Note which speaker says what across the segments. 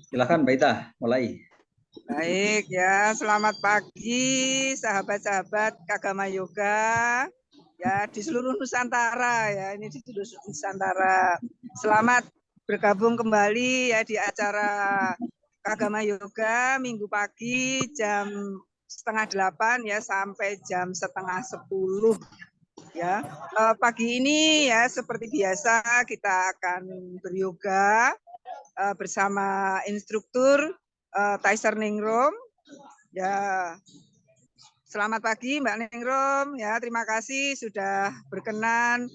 Speaker 1: Silakan Mbak Ita, mulai.
Speaker 2: Baik ya, selamat pagi sahabat-sahabat Kagama Yoga ya di seluruh Nusantara ya, ini di seluruh Nusantara. Selamat bergabung kembali ya di acara Kagama Yoga minggu pagi jam 7:30 ya sampai jam 9:30 ya. Pagi ini ya seperti biasa kita akan beryoga bersama instruktur Taiser Ningrum. Ya, selamat pagi Mbak Ningrum. Ya, terima kasih sudah berkenan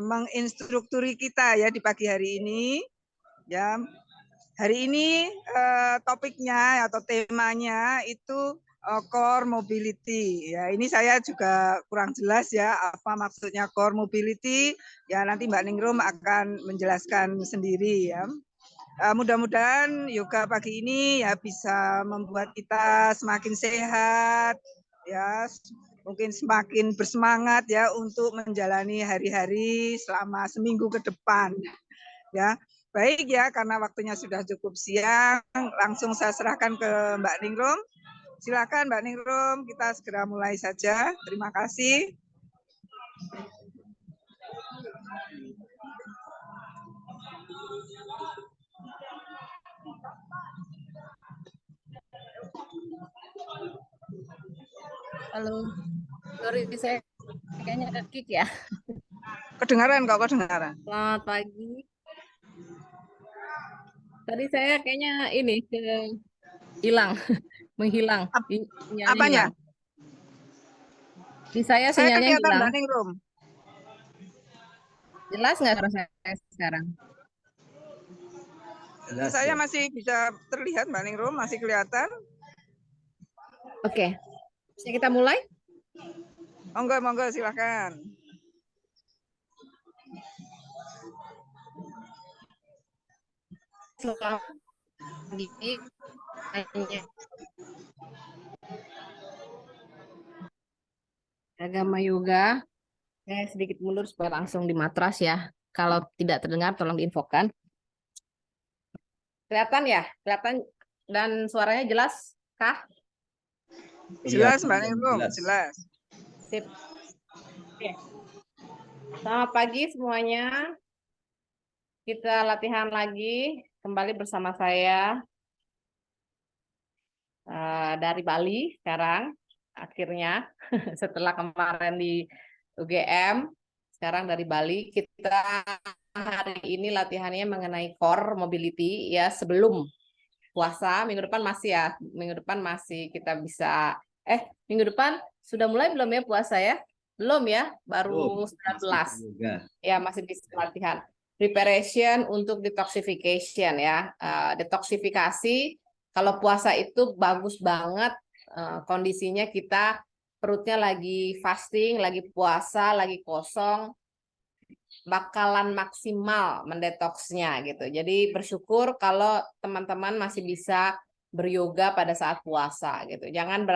Speaker 2: menginstrukturi kita ya di pagi hari ini. Ya, hari ini topiknya atau temanya itu core mobility. Ya, ini saya juga kurang jelas ya apa maksudnya core mobility. Ya, nanti Mbak Ningrum akan menjelaskan sendiri ya. Mudah-mudahan yoga pagi ini ya bisa membuat kita semakin sehat, ya mungkin semakin bersemangat ya untuk menjalani hari-hari selama seminggu ke depan. Ya, baik ya karena waktunya sudah cukup siang, langsung saya serahkan ke Mbak Ningrum. Silakan Mbak Ningrum, kita segera mulai saja. Terima kasih.
Speaker 3: Halo, sorry saya kayaknya ada kick ya.
Speaker 2: Kedengaran kok, kedengaran.
Speaker 3: Selamat pagi. Tadi saya kayaknya ini hilang, menghilang. Sinyalnya
Speaker 2: Apanya?
Speaker 3: hilang. Di saya
Speaker 2: Saya
Speaker 3: sinyalnya
Speaker 2: kelihatan
Speaker 3: hilang.
Speaker 2: Mbak Ningrum.
Speaker 3: Jelas nggak suara saya sekarang?
Speaker 1: Jelas,
Speaker 2: Saya
Speaker 1: ya.
Speaker 2: masih bisa terlihat Mbak Ningrum, masih kelihatan.
Speaker 3: Oke, bisa kita mulai?
Speaker 2: Monggo, monggo, silakan.
Speaker 3: Selamat pagi. Agama yoga. Saya sedikit mundur supaya langsung di matras ya. Kalau tidak terdengar tolong diinfokan. Kelihatan ya? Kelihatan dan suaranya jelas kah?
Speaker 2: Jelas Mbak Ningrum, jelas.
Speaker 3: Sip. Oke. Selamat pagi semuanya. Kita latihan lagi kembali bersama saya dari Bali sekarang. Akhirnya setelah kemarin di UGM, sekarang dari Bali. Kita hari ini latihannya mengenai core mobility ya, sebelum puasa. Minggu depan masih ya, minggu depan masih kita bisa minggu depan sudah mulai belum ya puasa ya? Belum ya, baru 19. Ya, masih bisa latihan. Preparation untuk detoxification ya. Detoxifikasi kalau puasa itu bagus banget kondisinya, kita perutnya lagi fasting, lagi puasa, lagi kosong, bakalan maksimal mendetoksnya gitu. Jadi bersyukur kalau teman-teman masih bisa beryoga pada saat puasa gitu. Jangan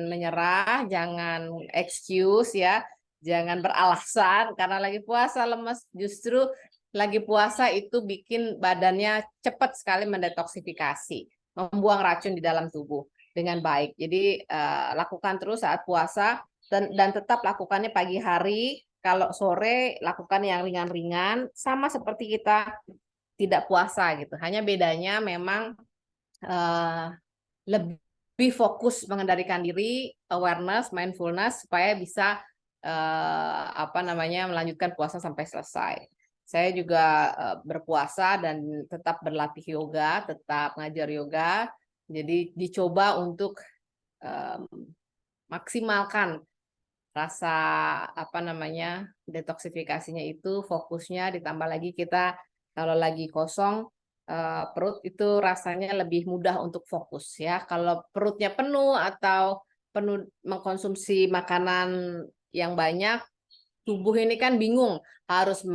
Speaker 3: menyerah, jangan excuse ya, jangan beralasan karena lagi puasa lemes. Justru lagi puasa itu bikin badannya cepat sekali mendetoksifikasi, membuang racun di dalam tubuh dengan baik. Jadi lakukan terus saat puasa dan tetap lakukannya pagi hari. Kalau sore lakukan yang ringan-ringan, sama seperti kita tidak puasa gitu. Hanya bedanya memang lebih fokus mengendalikan diri, awareness, mindfulness supaya bisa melanjutkan puasa sampai selesai. Saya juga berpuasa dan tetap berlatih yoga, tetap ngajar yoga. Jadi dicoba untuk maksimalkan rasa detoksifikasinya itu, fokusnya. Ditambah lagi kita kalau lagi kosong perut itu rasanya lebih mudah untuk fokus ya. Kalau perutnya penuh atau penuh mengkonsumsi makanan yang banyak, tubuh ini kan bingung harus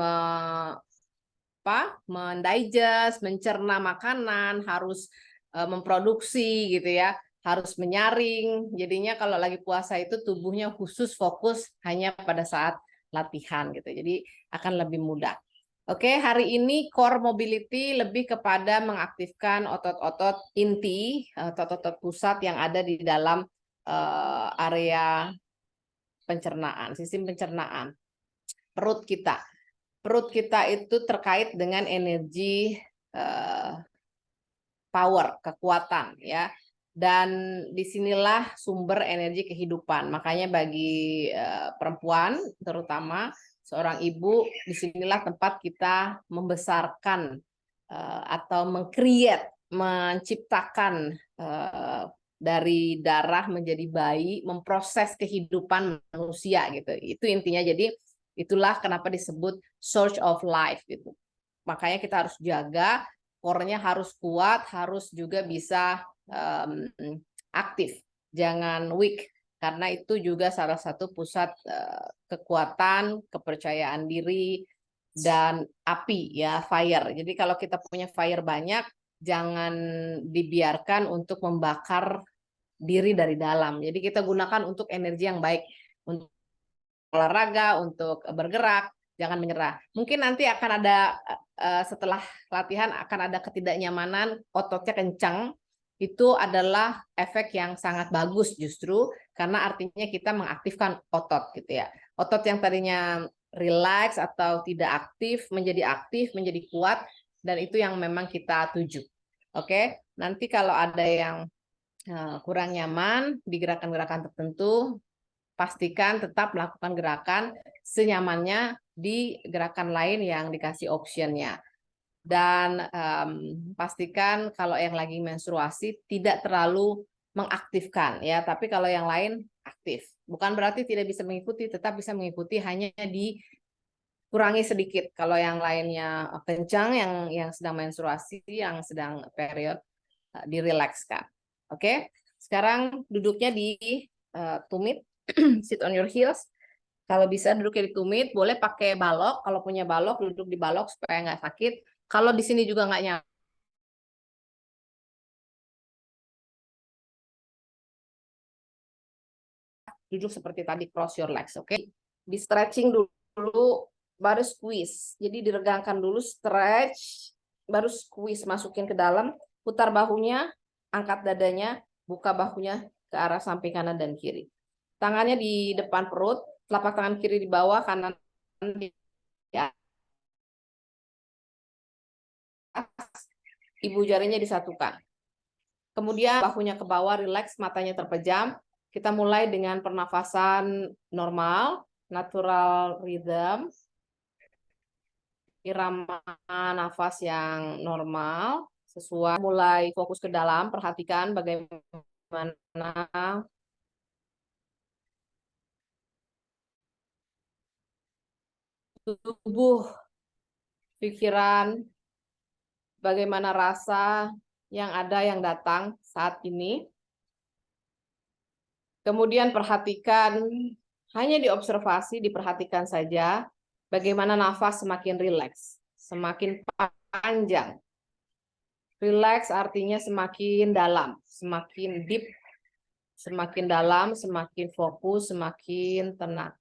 Speaker 3: mendigest, mencerna makanan, harus memproduksi gitu ya, harus menyaring. Jadinya kalau lagi puasa itu tubuhnya khusus fokus hanya pada saat latihan gitu. Jadi akan lebih mudah. Oke, hari ini core mobility lebih kepada mengaktifkan otot-otot inti, otot-otot pusat yang ada di dalam area pencernaan, sistem pencernaan, perut kita. Perut kita itu terkait dengan energi power, kekuatan, ya. Dan disinilah sumber energi kehidupan. Makanya bagi perempuan, terutama seorang ibu, disinilah tempat kita membesarkan atau meng-create, menciptakan dari darah menjadi bayi, memproses kehidupan manusia gitu. Itu intinya. Jadi itulah kenapa disebut source of life gitu. Makanya kita harus jaga, core-nya harus kuat, harus juga bisa aktif, jangan weak, karena itu juga salah satu pusat kekuatan, kepercayaan diri, dan api, ya, fire. Jadi kalau kita punya fire banyak, jangan dibiarkan untuk membakar diri dari dalam. Jadi kita gunakan untuk energi yang baik, untuk olahraga, untuk bergerak, jangan menyerah. Mungkin nanti akan ada setelah latihan akan ada ketidaknyamanan, ototnya kencang. Itu adalah efek yang sangat bagus justru karena artinya kita mengaktifkan otot gitu ya. Otot yang tadinya relax atau tidak aktif, menjadi kuat, dan itu yang memang kita tuju. Oke, nanti kalau ada yang kurang nyaman di gerakan-gerakan tertentu, pastikan tetap melakukan gerakan senyamannya di gerakan lain yang dikasih optionnya. Dan pastikan kalau yang lagi menstruasi tidak terlalu mengaktifkan, ya. Tapi kalau yang lain aktif. Bukan berarti tidak bisa mengikuti, tetap bisa mengikuti, hanya dikurangi sedikit. Kalau yang lainnya kencang, yang sedang menstruasi, yang sedang period, dirilekskan. Oke, sekarang duduknya di tumit, sit on your heels. Kalau bisa duduknya di tumit, boleh pakai balok. Kalau punya balok, duduk di balok supaya nggak sakit. Kalau di sini juga nggak nyaman, duduk seperti tadi, cross your legs, oke? Di stretching dulu, baru squeeze. Jadi diregangkan dulu, stretch, baru squeeze, masukin ke dalam, putar bahunya, angkat dadanya, buka bahunya ke arah samping kanan dan kiri. Tangannya di depan perut, telapak tangan kiri di bawah, kanan di atas, ibu jarinya disatukan. Kemudian bahunya ke bawah, relax, matanya terpejam. Kita mulai dengan pernafasan normal, natural rhythm, irama nafas yang normal, sesuai. Mulai fokus ke dalam, perhatikan bagaimana tubuh, pikiran, bagaimana rasa yang ada yang datang saat ini. Kemudian perhatikan, hanya diobservasi, diperhatikan saja bagaimana nafas semakin rileks, semakin panjang. Rileks artinya semakin dalam, semakin deep, semakin dalam, semakin fokus, semakin tenang.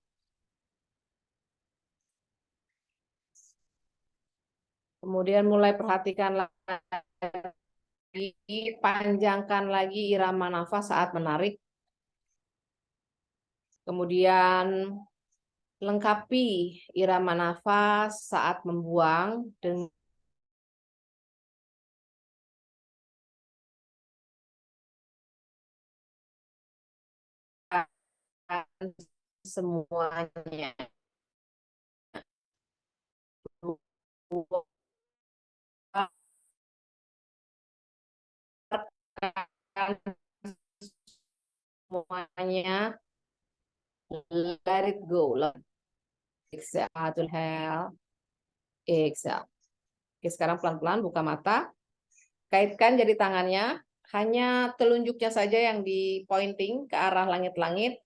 Speaker 3: Kemudian mulai perhatikan lagi, panjangkan lagi irama nafas saat menarik. Kemudian lengkapi irama nafas saat membuang dengan semuanya. Semuanya, let it go. Exhale, inhale, exhale. Oke, sekarang pelan-pelan buka mata. Kaitkan jari tangannya, hanya telunjuknya saja yang di pointing ke arah langit-langit.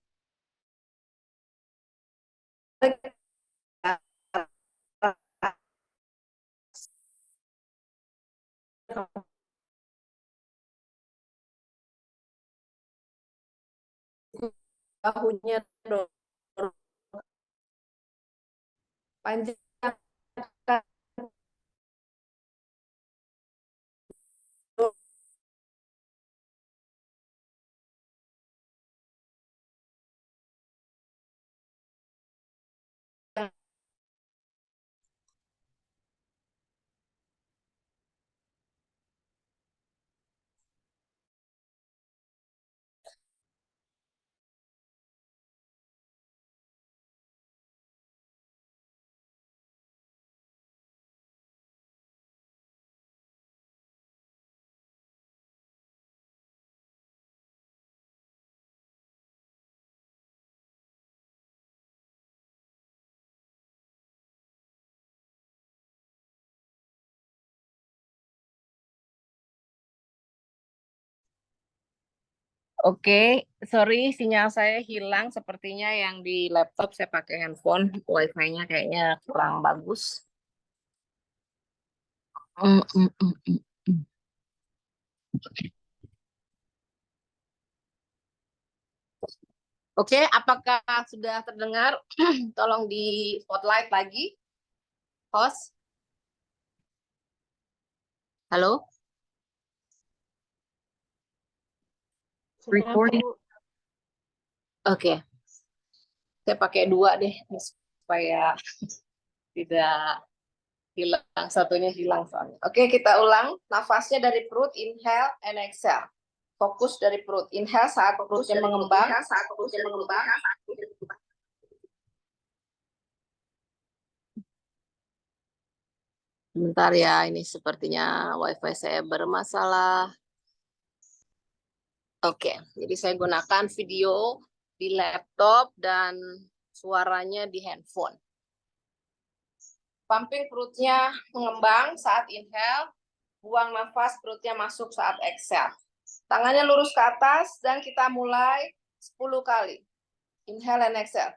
Speaker 3: Bahunya dorong panjang, Oke, sorry sinyal saya hilang. Sepertinya yang di laptop saya pakai handphone, wifi-nya kayaknya kurang bagus. Mm, mm, mm, mm, mm. Oke, apakah sudah terdengar? Tolong di spotlight lagi, host. Halo? Recording. Oke, saya pakai dua deh supaya tidak hilang, satunya hilang soalnya. Oke, kita ulang. Nafasnya dari perut, inhale and exhale. Fokus dari perut. Inhale saat perutnya mengembang. Bentar ya, ini sepertinya wifi saya bermasalah. Oke, jadi saya gunakan video di laptop dan suaranya di handphone. Pumping perutnya mengembang saat inhale, buang nafas perutnya masuk saat exhale. Tangannya lurus ke atas dan kita mulai 10 kali. Inhale and exhale.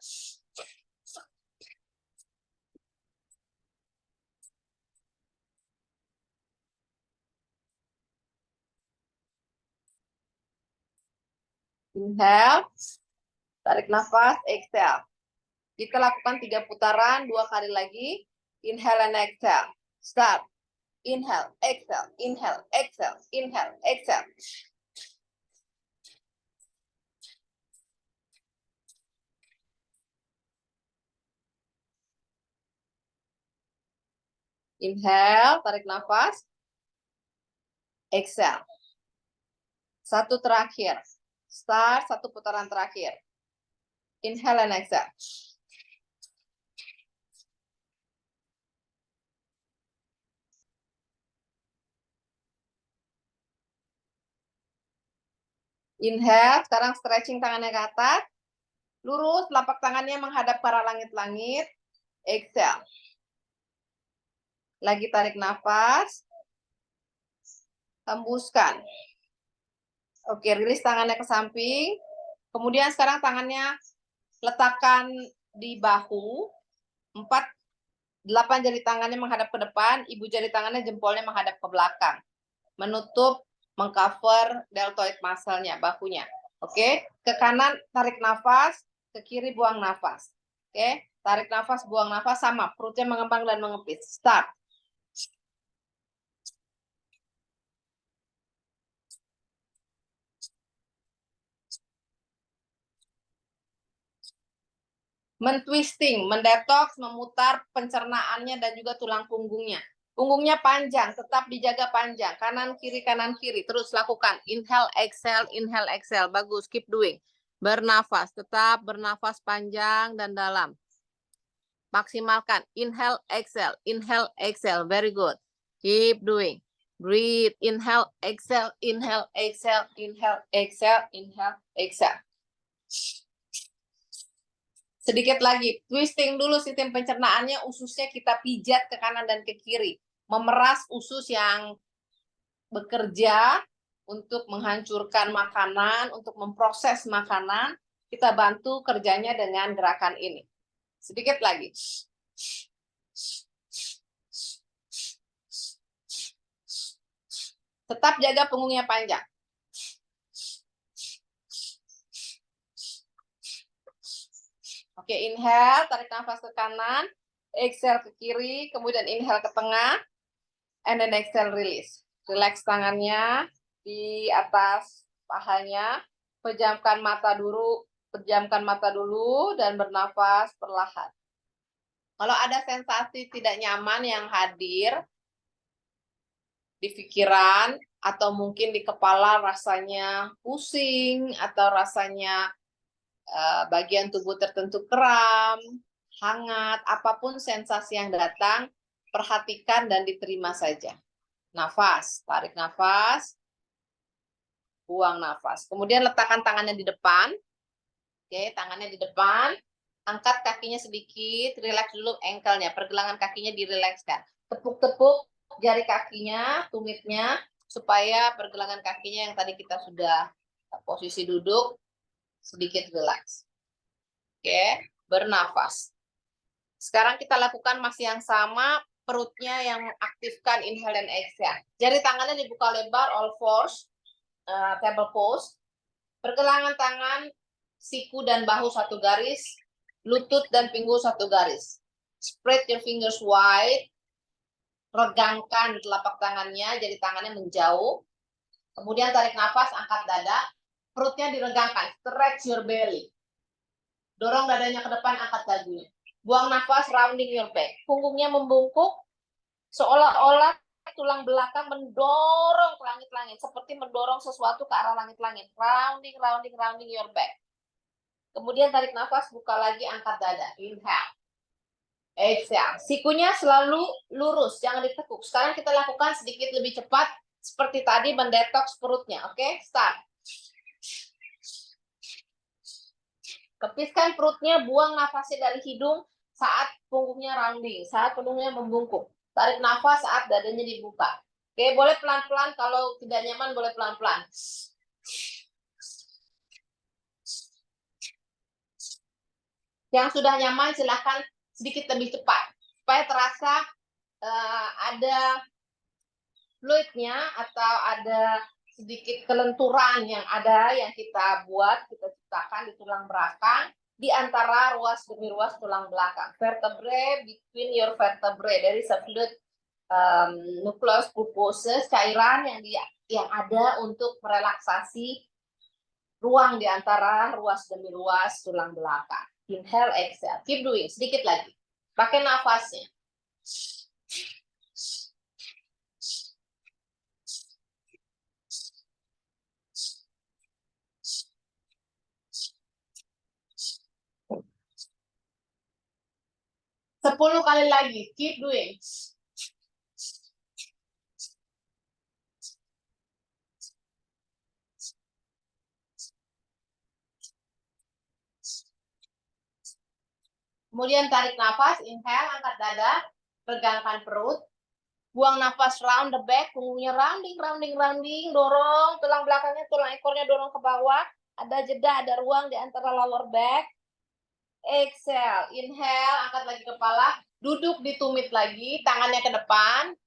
Speaker 3: Inhale, tarik nafas, exhale. Kita lakukan 3 putaran, 2 kali lagi. Inhale and exhale. Start. Inhale, exhale, inhale, exhale, inhale, exhale. Inhale, tarik nafas. Exhale. 1 terakhir. Start, 1 putaran terakhir. Inhale and exhale. Inhale, sekarang stretching tangannya ke atas. Lurus, telapak tangannya menghadap ke arah langit-langit. Exhale. Lagi tarik nafas. Hembuskan. Oke, rilis tangannya ke samping. Kemudian sekarang tangannya letakkan di bahu. 8 jari tangannya menghadap ke depan, ibu jari tangannya jempolnya menghadap ke belakang. Menutup, mengcover deltoid muscle-nya, bahunya. Oke, ke kanan tarik nafas, ke kiri buang nafas. Oke, tarik nafas, buang nafas, sama. Perutnya mengembang dan mengepis. Start. Mentwisting, mendetoks, memutar pencernaannya dan juga tulang punggungnya. Punggungnya panjang, tetap dijaga panjang. Kanan, kiri, terus lakukan. Inhale, exhale, bagus, keep doing. Bernafas, tetap bernafas panjang dan dalam. Maksimalkan, inhale, exhale, very good. Keep doing. Breathe, inhale, exhale, inhale, exhale, inhale, exhale, inhale, exhale. Sedikit lagi, twisting dulu sistem pencernaannya, ususnya kita pijat ke kanan dan ke kiri. Memeras usus yang bekerja untuk menghancurkan makanan, untuk memproses makanan, kita bantu kerjanya dengan gerakan ini. Sedikit lagi. Tetap jaga punggungnya panjang. Oke, inhale, tarik nafas ke kanan, exhale ke kiri, kemudian inhale ke tengah, and then exhale, release. Relax tangannya di atas pahanya, pejamkan mata dulu, dan bernafas perlahan. Kalau ada sensasi tidak nyaman yang hadir di pikiran, atau mungkin di kepala rasanya pusing, atau rasanya bagian tubuh tertentu kram, hangat, apapun sensasi yang datang, perhatikan dan diterima saja. Nafas, tarik nafas, buang nafas. Kemudian letakkan tangannya di depan. Oke, tangannya di depan. Angkat kakinya sedikit, relax dulu ankle-nya, pergelangan kakinya dirilekskan. Tepuk-tepuk jari kakinya, tumitnya, supaya pergelangan kakinya yang tadi kita sudah Posisi duduk, sedikit relax. Oke, bernafas. Sekarang kita lakukan masih yang sama, perutnya yang mengaktifkan inhale dan exhale. Jari tangannya dibuka lebar, all fours, table pose. Pergelangan tangan, siku dan bahu satu garis, lutut dan pinggul satu garis. Spread your fingers wide, regangkan telapak tangannya, jadi tangannya menjauh. Kemudian tarik nafas, angkat dada, perutnya diregangkan, stretch your belly. Dorong dadanya ke depan, angkat dagunya. Buang nafas, rounding your back. Punggungnya membungkuk, seolah-olah tulang belakang mendorong ke langit-langit, seperti mendorong sesuatu ke arah langit-langit. Rounding, rounding, rounding your back. Kemudian tarik nafas, buka lagi, angkat dada. Inhale. Exhale. Sikunya selalu lurus, jangan ditekuk. Sekarang kita lakukan sedikit lebih cepat, seperti tadi mendetoks perutnya. Oke, start. Kepiskan perutnya, buang nafasnya dari hidung saat punggungnya rounding, saat punggungnya membungkuk. Tarik nafas saat dadanya dibuka. Oke, boleh pelan-pelan, kalau tidak nyaman boleh pelan-pelan. Yang sudah nyaman silahkan sedikit lebih cepat, supaya terasa ada fluidnya atau ada sedikit kelenturan yang kita buat, kita ciptakan di tulang belakang, di antara ruas demi ruas tulang belakang. Vertebrae, between your vertebrae, there is a fluid, nucleus pulposus, cairan yang ada untuk merelaksasi ruang di antara ruas demi ruas tulang belakang. Inhale, exhale. Keep doing, sedikit lagi. Pakai nafasnya. Sepuluh kali lagi. Keep doing. Kemudian tarik nafas, inhale, angkat dada, regangkan perut. Buang nafas, round the back, punggungnya rounding, rounding, rounding, dorong tulang belakangnya, tulang ekornya dorong ke bawah. Ada jeda, ada ruang di antara lower back. Exhale, inhale, angkat lagi kepala, duduk di tumit lagi, tangannya ke depan.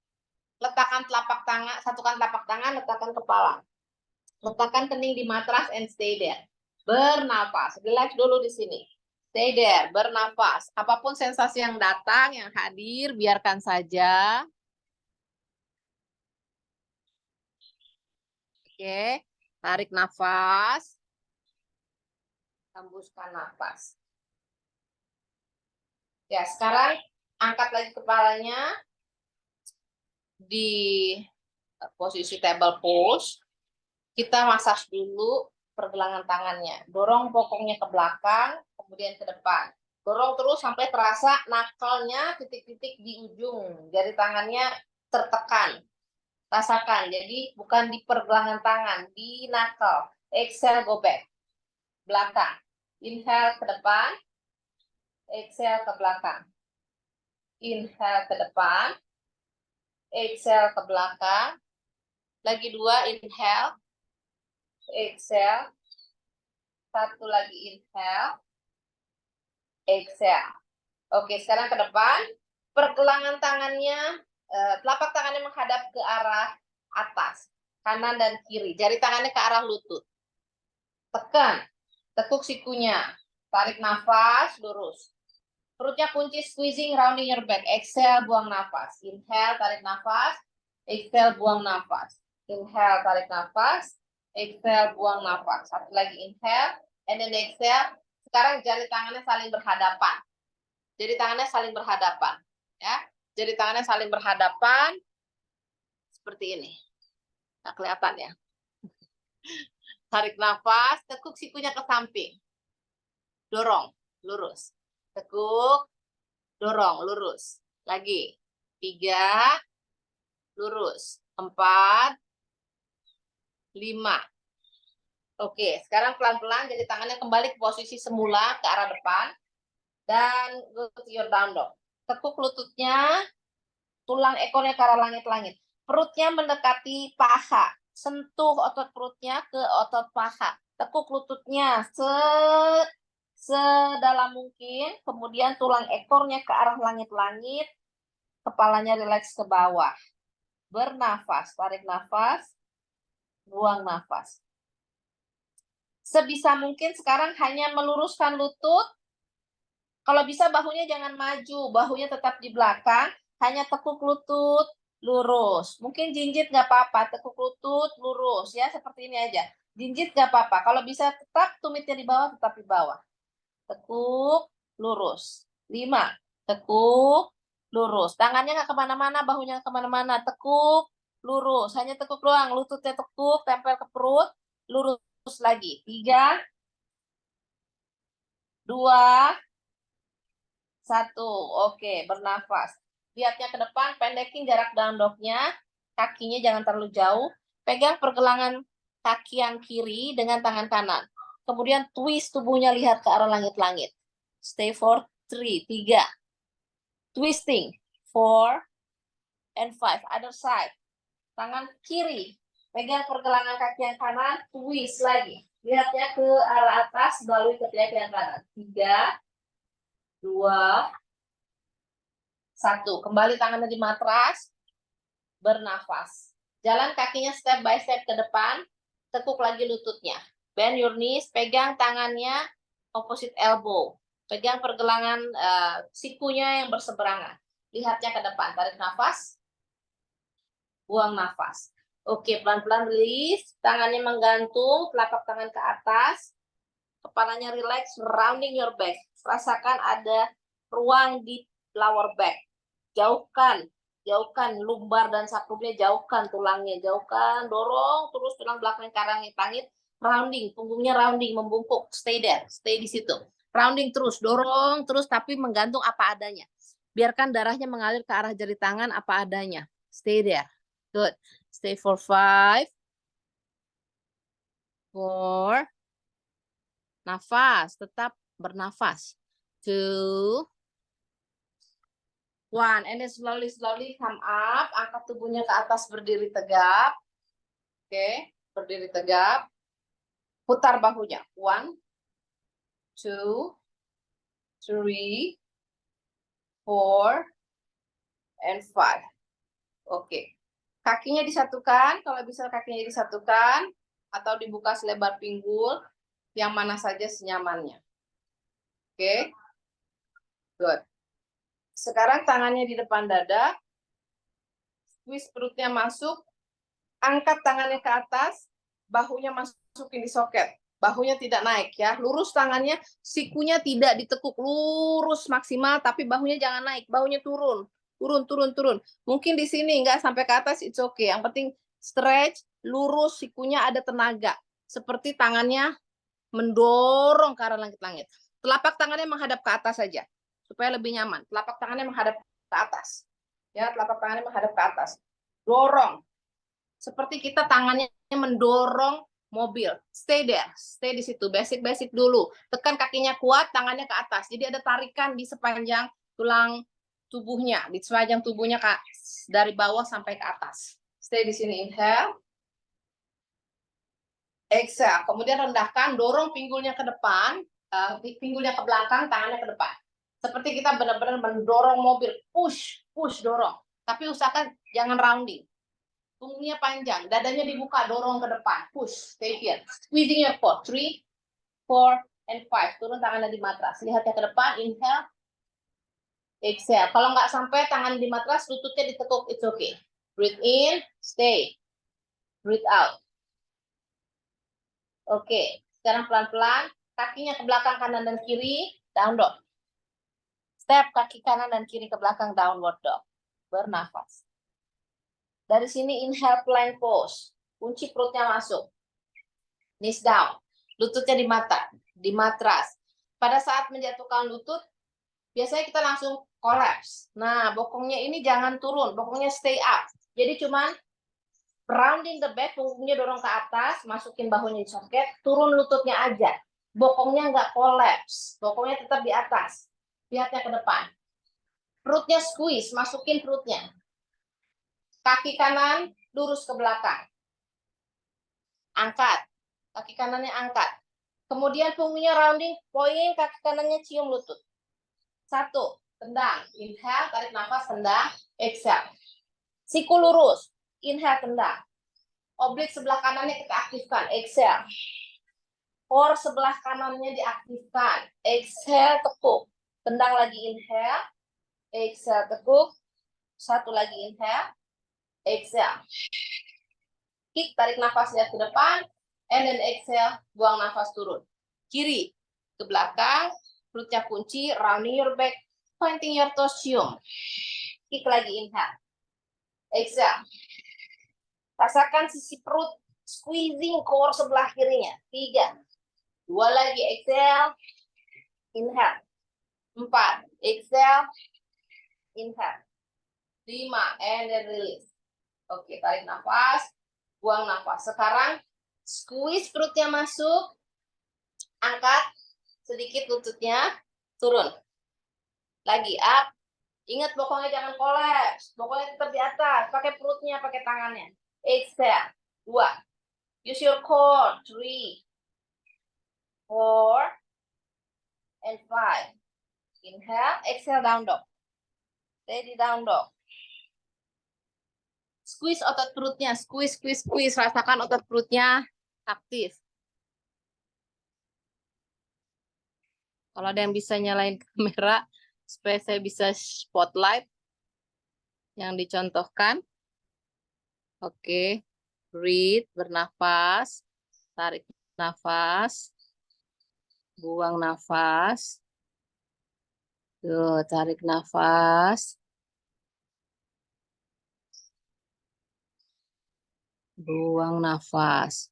Speaker 3: Letakkan telapak tangan, satukan telapak tangan, letakkan kepala. Letakkan kening di matras and stay there. Bernafas, relax dulu di sini. Stay there, bernafas. Apapun sensasi yang datang, yang hadir, biarkan saja. Oke, tarik nafas. Hembuskan nafas. Ya, sekarang angkat lagi kepalanya di posisi table pose. Kita massage dulu pergelangan tangannya. Dorong pokongnya ke belakang, kemudian ke depan. Dorong terus sampai terasa knuckle-nya titik-titik di ujung. Jari tangannya tertekan. Rasakan. Jadi bukan di pergelangan tangan, di knuckle. Exhale, go back. Belakang. Inhale ke depan. Exhale ke belakang. Inhale ke depan. Exhale ke belakang. Lagi dua, inhale. Exhale. Satu lagi, inhale. Exhale. Oke, sekarang ke depan. Pergelangan tangannya, telapak tangannya menghadap ke arah atas. Kanan dan kiri. Jari tangannya ke arah lutut. Tekan. Tekuk sikunya. Tarik nafas, lurus. Perutnya kunci, squeezing, rounding your back. Exhale, buang nafas. Inhale, tarik nafas. Exhale, buang nafas. Inhale, tarik nafas. Exhale, buang nafas. Satu lagi, inhale. And then exhale. Sekarang jari tangannya saling berhadapan. Jari tangannya saling berhadapan. Ya, jari tangannya saling berhadapan. Seperti ini. Nggak kelihatan ya. Tarik nafas, tekuk sikunya ke samping. Dorong, lurus. Tekuk, dorong, lurus. Lagi. 3, lurus. 4, 5. Oke, sekarang pelan-pelan jadi tangannya kembali ke posisi semula, ke arah depan. Dan go to your down dog. Tekuk lututnya, tulang ekornya ke arah langit-langit. Perutnya mendekati paha. sentuh otot perutnya ke otot paha. Tekuk lututnya sedalam mungkin. Kemudian tulang ekornya ke arah langit-langit. Kepalanya rileks ke bawah. Bernafas. Tarik nafas. Buang nafas. Sebisa mungkin sekarang hanya meluruskan lutut. Kalau bisa bahunya jangan maju. Bahunya tetap di belakang. Hanya tekuk lutut. Lurus. Mungkin jinjit nggak apa-apa, tekuk lutut lurus ya, seperti ini aja. Jinjit nggak apa-apa. Kalau bisa tetap tumitnya di bawah, tetap di bawah. Tekuk lurus. 5. Tekuk lurus. Tangannya nggak kemana-mana, bahunya nggak kemana-mana. Tekuk lurus. Hanya tekuk doang. Lututnya tekuk, tempel ke perut, lurus lagi. 3, 2, 1. Oke, bernafas. Lihatnya ke depan, pendekin jarak down dog-nya. Kakinya jangan terlalu jauh. Pegang pergelangan kaki yang kiri dengan tangan kanan. Kemudian twist tubuhnya, lihat ke arah langit-langit. Stay for 3. Twisting. 4 and 5. Other side. Tangan kiri. Pegang pergelangan kaki yang kanan. Twist lagi. Lihatnya ke arah atas melalui ketiak yang kanan. 3, 2, 1. Kembali tangannya di matras. Bernafas. Jalan kakinya step by step ke depan. Tekuk lagi lututnya. Bend your knees. Pegang tangannya opposite elbow. Pegang pergelangan sikunya yang berseberangan. Lihatnya ke depan. Tarik nafas. Buang nafas. Oke, pelan-pelan release. Tangannya menggantung. Telapak tangan ke atas. Kepalanya relax. Rounding your back. Rasakan ada ruang di lower back. Jauhkan lumbar dan sakrumnya, jauhkan tulangnya, jauhkan, dorong terus tulang belakang ke arah langit, rounding, punggungnya rounding, membungkuk, stay there, stay di situ, rounding terus, dorong terus, tapi menggantung apa adanya, biarkan darahnya mengalir ke arah jari tangan apa adanya, stay there, good, stay for 5, 4, nafas, tetap bernafas, 2, 1, and then slowly come up, angkat tubuhnya ke atas, berdiri tegap. Oke, berdiri tegap. Putar bahunya. 1, 2, 3, 4, and 5. Oke. Kakinya disatukan, kalau bisa kakinya disatukan, atau dibuka selebar pinggul, yang mana saja senyamannya. Oke. Good. Sekarang tangannya di depan dada, squeeze perutnya masuk, angkat tangannya ke atas, bahunya masukin di soket. Bahunya tidak naik ya, lurus tangannya, sikunya tidak ditekuk, lurus maksimal, tapi bahunya jangan naik, bahunya turun. Mungkin di sini nggak sampai ke atas, it's okay. Yang penting stretch, lurus, sikunya ada tenaga. Seperti tangannya mendorong ke arah langit-langit. Telapak tangannya menghadap ke atas saja, supaya lebih nyaman. Telapak tangannya menghadap ke atas. Ya, telapak tangannya menghadap ke atas. Dorong. Seperti kita tangannya mendorong mobil. Stay there, stay di situ. Basic dulu. Tekan kakinya kuat, tangannya ke atas. Jadi ada tarikan di sepanjang tulang tubuhnya, di sepanjang tubuhnya dari bawah sampai ke atas. Stay di sini, inhale. Exhale. Kemudian rendahkan, dorong pinggulnya ke depan, pinggulnya ke belakang, tangannya ke depan. Seperti kita benar-benar mendorong mobil, push, dorong. Tapi usahakan jangan rounding. Punggungnya panjang, dadanya dibuka, dorong ke depan, push, stay here. Squeezing your core, 3, 4, and 5. Turun tangannya di matras. Lihatnya ke depan, inhale, exhale. Kalau nggak sampai tangan di matras, lututnya ditekuk, it's okay. Breathe in, stay. Breathe out. Oke, sekarang pelan-pelan, kakinya ke belakang kanan dan kiri, down dog. Step kaki kanan dan kiri ke belakang, downward dog. Bernafas. Dari sini inhale plank pose. Kunci perutnya masuk. Knees down. Lututnya di matras. Pada saat menjatuhkan lutut, biasanya kita langsung collapse. Nah, bokongnya ini jangan turun, bokongnya stay up. Jadi cuman rounding the back, punggungnya dorong ke atas, masukin bahunya di soket, turun lututnya aja. Bokongnya nggak collapse, bokongnya tetap di atas. Lihatnya ke depan. Perutnya squeeze, masukin perutnya. Kaki kanan lurus ke belakang. angkat. Kaki kanannya angkat. Kemudian punggungnya rounding, point, kaki kanannya cium lutut. 1, tendang. Inhale, tarik nafas, tendang. Exhale. Siku lurus. Inhale, tendang. Oblik sebelah kanannya kita aktifkan. Exhale. Core sebelah kanannya diaktifkan. Exhale, tekuk. Tendang lagi, inhale. Exhale, tekuk. 1 lagi, inhale. Exhale. Kick, tarik nafas, lihat ke depan. And then exhale, buang nafas turun. Kiri, ke belakang. Perutnya kunci, rounding your back. Pointing your toes, cium. Kick lagi, inhale. Exhale. Rasakan sisi perut, squeezing core sebelah kirinya. 3. 2 lagi, exhale. Inhale. 4. Exhale. Inhale. 5. And then release. Oke, tarik nafas. Buang nafas. Sekarang squeeze perutnya masuk. Angkat sedikit lututnya. Turun. Lagi up. Ingat bokongnya jangan kolaps. Bokongnya tetap di atas. Pakai perutnya, pakai tangannya. Exhale. 2. Use your core. 3. 4. And 5. Inhale. Exhale, down dog. Steady down dog. Squeeze otot perutnya. Squeeze, squeeze, squeeze. Rasakan otot perutnya aktif. Kalau ada yang bisa nyalain kamera, supaya saya bisa spotlight yang dicontohkan. Oke. Breathe, bernafas. Tarik nafas. Buang nafas. Tuh, tarik nafas. Buang nafas.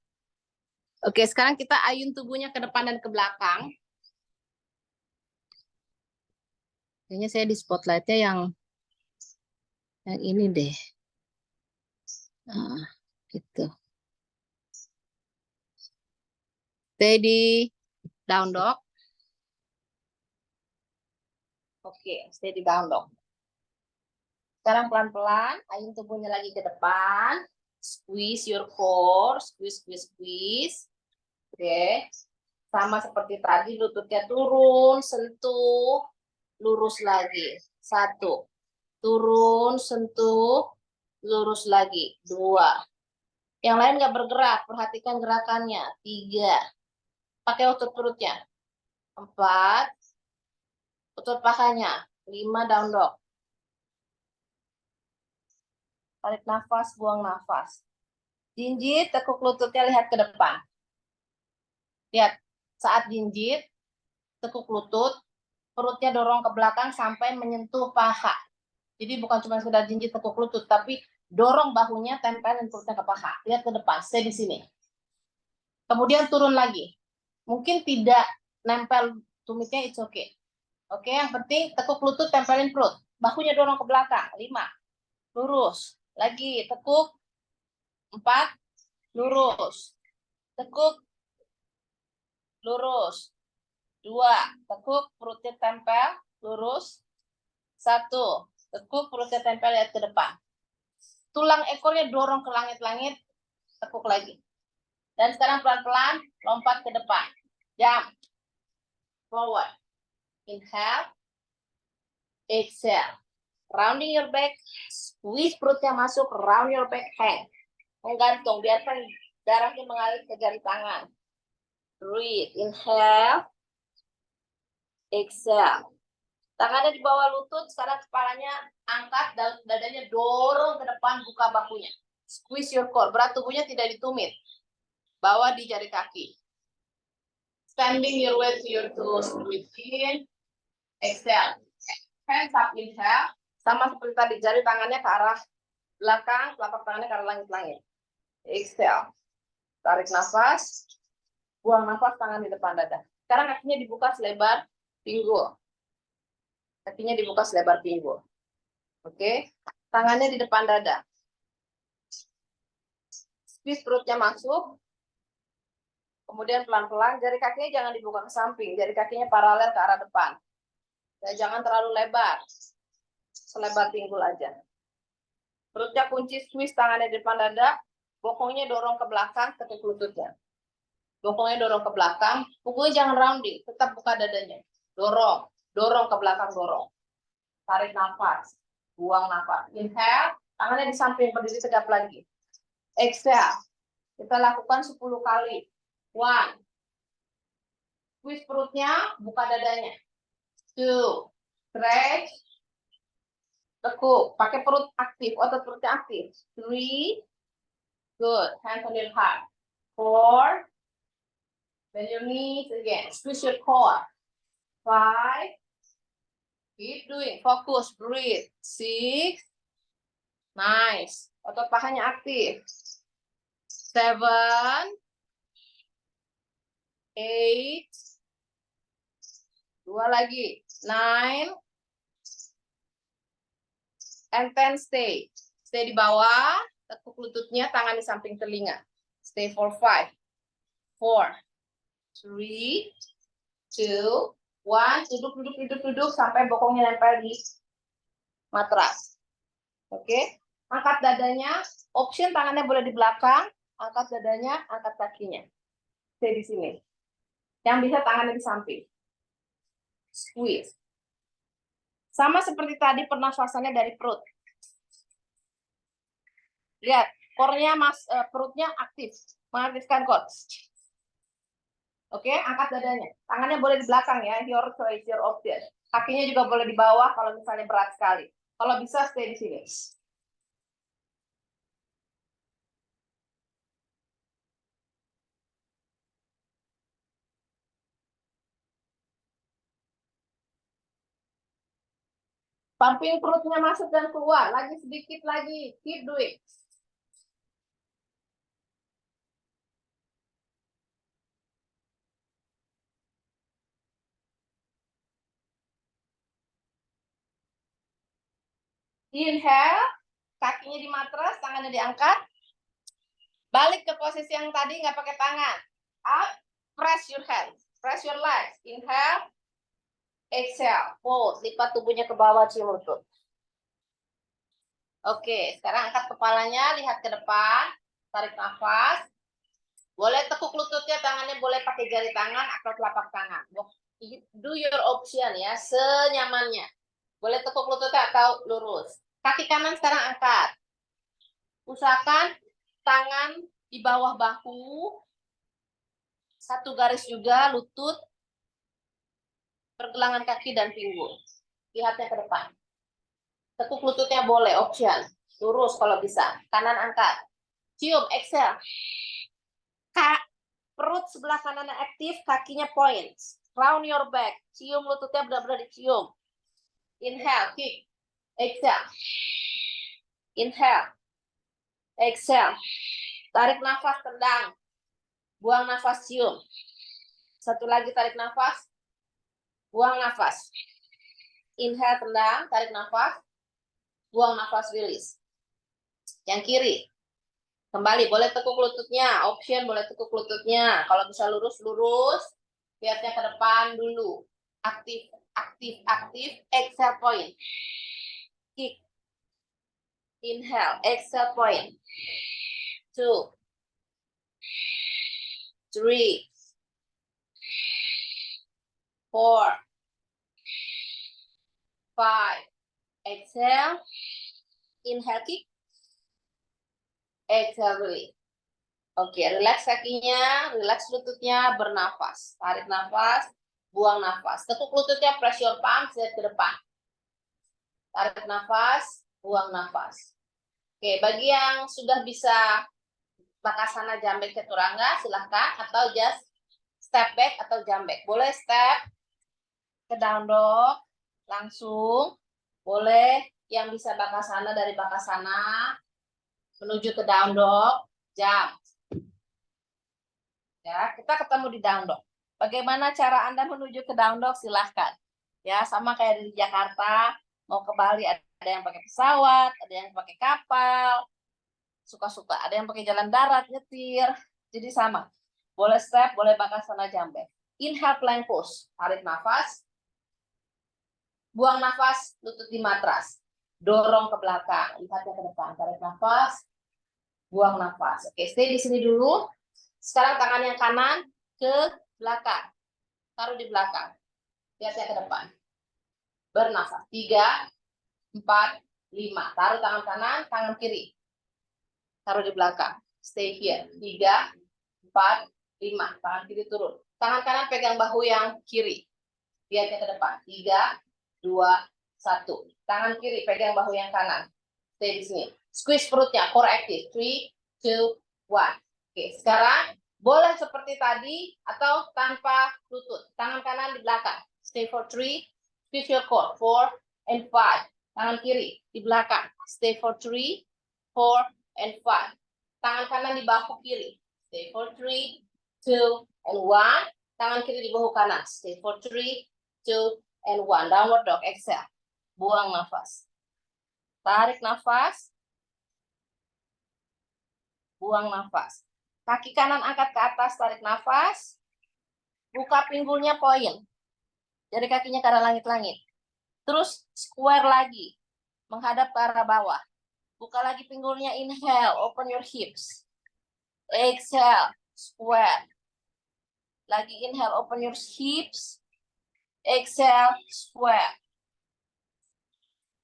Speaker 3: Oke, sekarang kita ayun tubuhnya ke depan dan ke belakang. Kayaknya saya di spotlightnya yang ini deh. Nah, gitu. Steady down dog. Oke, steady down dog. Sekarang pelan-pelan, ayun tubuhnya lagi ke depan. Squeeze your core, squeeze, squeeze, squeeze. Oke. Sama seperti tadi, lututnya turun, sentuh, lurus lagi. 1. Turun, sentuh, lurus lagi. 2. Yang lain nggak bergerak, perhatikan gerakannya. 3. Pakai otot perutnya. 4. Otot pahanya. 5, down dog. Tarik nafas, buang nafas. Jinjit, tekuk lututnya, lihat ke depan. Lihat, saat jinjit, tekuk lutut, perutnya dorong ke belakang sampai menyentuh paha. Jadi bukan cuma sekedar jinjit tekuk lutut, tapi dorong bahunya, tempelin perutnya ke paha. Lihat ke depan, stay di sini. Kemudian turun lagi. Mungkin tidak nempel tumitnya, it's okay. Oke, yang penting tekuk lutut, tempelin perut. Bahunya dorong ke belakang. 5. Lurus. Lagi, tekuk. 4. Lurus. Tekuk. Lurus. 2. Tekuk, perutnya tempel. Lurus. 1. Tekuk, perutnya tempel, lihat ke depan. Tulang ekornya dorong ke langit-langit. Tekuk lagi. Dan sekarang pelan-pelan lompat ke depan. Jump. Forward. Inhale. Exhale. Rounding your back. Squeeze perutnya masuk. Round your back. Hang. Menggantung. Biarkan darahnya mengalir ke jari tangan. Breathe. Inhale. Exhale. Tangannya di bawah lutut. Sekarang kepalanya angkat. Dadanya dorong ke depan. Buka bahunya. Squeeze your core. Berat tubuhnya tidak ditumit. Bawa di jari kaki. Standing your way to your toes. Breathe in. Exhale. Hands up, inhale. Sama seperti tadi, jari tangannya ke arah belakang, telapak tangannya ke arah langit-langit. Exhale. Tarik nafas. Buang nafas, tangan di depan dada. Sekarang kakinya dibuka selebar pinggul. Kakinya dibuka selebar pinggul. Oke. Tangannya di depan dada. Squeeze perutnya masuk. Kemudian pelan-pelan, jari kakinya jangan dibuka ke samping. Jari kakinya paralel ke arah depan. Dan jangan terlalu lebar. Selebar pinggul aja. Perutnya kunci, squeeze tangannya di depan dada. Bokongnya dorong ke belakang, tekuk lututnya. Bokongnya dorong ke belakang, punggungnya jangan rounding, tetap buka dadanya. Dorong, dorong ke belakang, dorong. Tarik nafas, buang nafas. Inhale, tangannya di samping, berdiri tegap lagi. Exhale, kita lakukan 10 kali. 1, squeeze perutnya, buka dadanya. 2, stretch, tekuk, pakai perut aktif, otot perutnya aktif. 3, good, hands on your heart. 4, bend your knees again, squeeze your core. 5, keep doing, focus, breathe. 6, nice, otot pahanya aktif. 7, 8, 2 lagi. 9, and 10, stay. Stay di bawah, tekuk lututnya, tangan di samping telinga. Stay for 5, 4, 3, 2, 1. Duduk sampai bokongnya nempel di matras. Oke, angkat dadanya. Option tangannya boleh di belakang. Angkat dadanya, angkat kakinya. Stay di sini. Yang bisa tangannya di samping. Squeeze. Sama seperti tadi, pernafasannya dari perut. Lihat, core-nya perutnya aktif, mengaktifkan core. Oke, angkat dadanya. Tangannya boleh di belakang ya, your choice, your option. Kakinya juga boleh di bawah kalau misalnya berat sekali. Kalau bisa, stay di sini. Pumping perutnya masuk dan keluar. Lagi sedikit lagi. Keep doing. Inhale. Kakinya di matras, tangannya diangkat. Balik ke posisi yang tadi, nggak pakai tangan. Up. Press your hands. Press your legs. Inhale. Exhale. Pause. Lipat tubuhnya ke bawah, cium lutut. Oke, sekarang angkat kepalanya, lihat ke depan, tarik nafas. Boleh tekuk lututnya, tangannya boleh pakai jari tangan atau telapak tangan. Do your option ya, senyamannya. Boleh tekuk lututnya atau lurus. Kaki kanan sekarang angkat. Usahakan tangan di bawah bahu. Satu garis juga, lutut, pergelangan kaki dan pinggul. Lihatnya ke depan. Tekuk lututnya boleh, option. Lurus kalau bisa. Kanan angkat. Cium, exhale. Perut sebelah kanan aktif, kakinya point. Round your back. Cium lututnya benar-benar dicium. Inhale, kick. Exhale. Inhale. Exhale. Tarik nafas, tendang. Buang nafas, cium. Satu lagi, tarik nafas. Buang nafas. Inhale, tendang. Tarik nafas. Buang nafas, release. Yang kiri. Kembali, boleh tekuk lututnya. Option, boleh tekuk lututnya. Kalau bisa lurus-lurus, lihatnya ke depan dulu. Aktif, aktif, aktif. Exhale, point. Kick. Inhale, exhale, point. 2, 3, 4, 5. Exhale. Inhale, kick. Exhale, release. Oke, relax kakinya, relax lututnya, bernafas. Tarik nafas, buang nafas. Tekuk lututnya, press your palms, lihat ke depan. Tarik nafas, buang nafas. Oke, bagi yang sudah bisa Bakasana jambek chaturanga, silahkan. Atau just step back atau jambek. Boleh step ke down dog, langsung. Boleh yang bisa Bakasana dari Bakasana, menuju ke down dog, jump. Ya, kita ketemu di down dog. Bagaimana cara Anda menuju ke down dog? Silahkan. Ya, sama kayak di Jakarta, mau ke Bali ada yang pakai pesawat, ada yang pakai kapal, suka-suka. Ada yang pakai jalan darat, nyetir. Jadi sama. Boleh step, boleh Bakasana jambek. Inhale, plank pose. Tarik nafas. Buang nafas, lutut di matras. Dorong ke belakang. Lihatnya ke depan. Tarik nafas. Buang nafas. Oke, stay di sini dulu. Sekarang tangan yang kanan ke belakang. Taruh di belakang. Lihatnya ke depan. Bernafas. 3, 4, 5. Taruh tangan kanan, tangan kiri. Taruh di belakang. Stay here. 3, 4, 5. Tangan kiri turun. Tangan kanan pegang bahu yang kiri. Lihatnya ke depan. 3, 2, 1. Tangan kiri pegang bahu yang kanan. Stay di sini. Squeeze perutnya. Core active. 3, 2, 1. Oke, sekarang boleh seperti tadi atau tanpa lutut. Tangan kanan di belakang. Stay for 3. Squeeze your core. 4 and 5. Tangan kiri di belakang. Stay for 3, 4 and 5. Tangan kanan di bahu kiri. Stay for 3, 2 and 1. Tangan kiri di bahu kanan. Stay for 3, 2 and 1. Downward dog. Exhale. Buang nafas. Tarik nafas. Buang nafas. Kaki kanan angkat ke atas, tarik nafas. Buka pinggulnya poin. Jari kakinya ke arah langit-langit. Terus square lagi. Menghadap ke arah bawah. Buka lagi pinggulnya, inhale, open your hips. Exhale, square. Lagi inhale, open your hips. Exhale, square.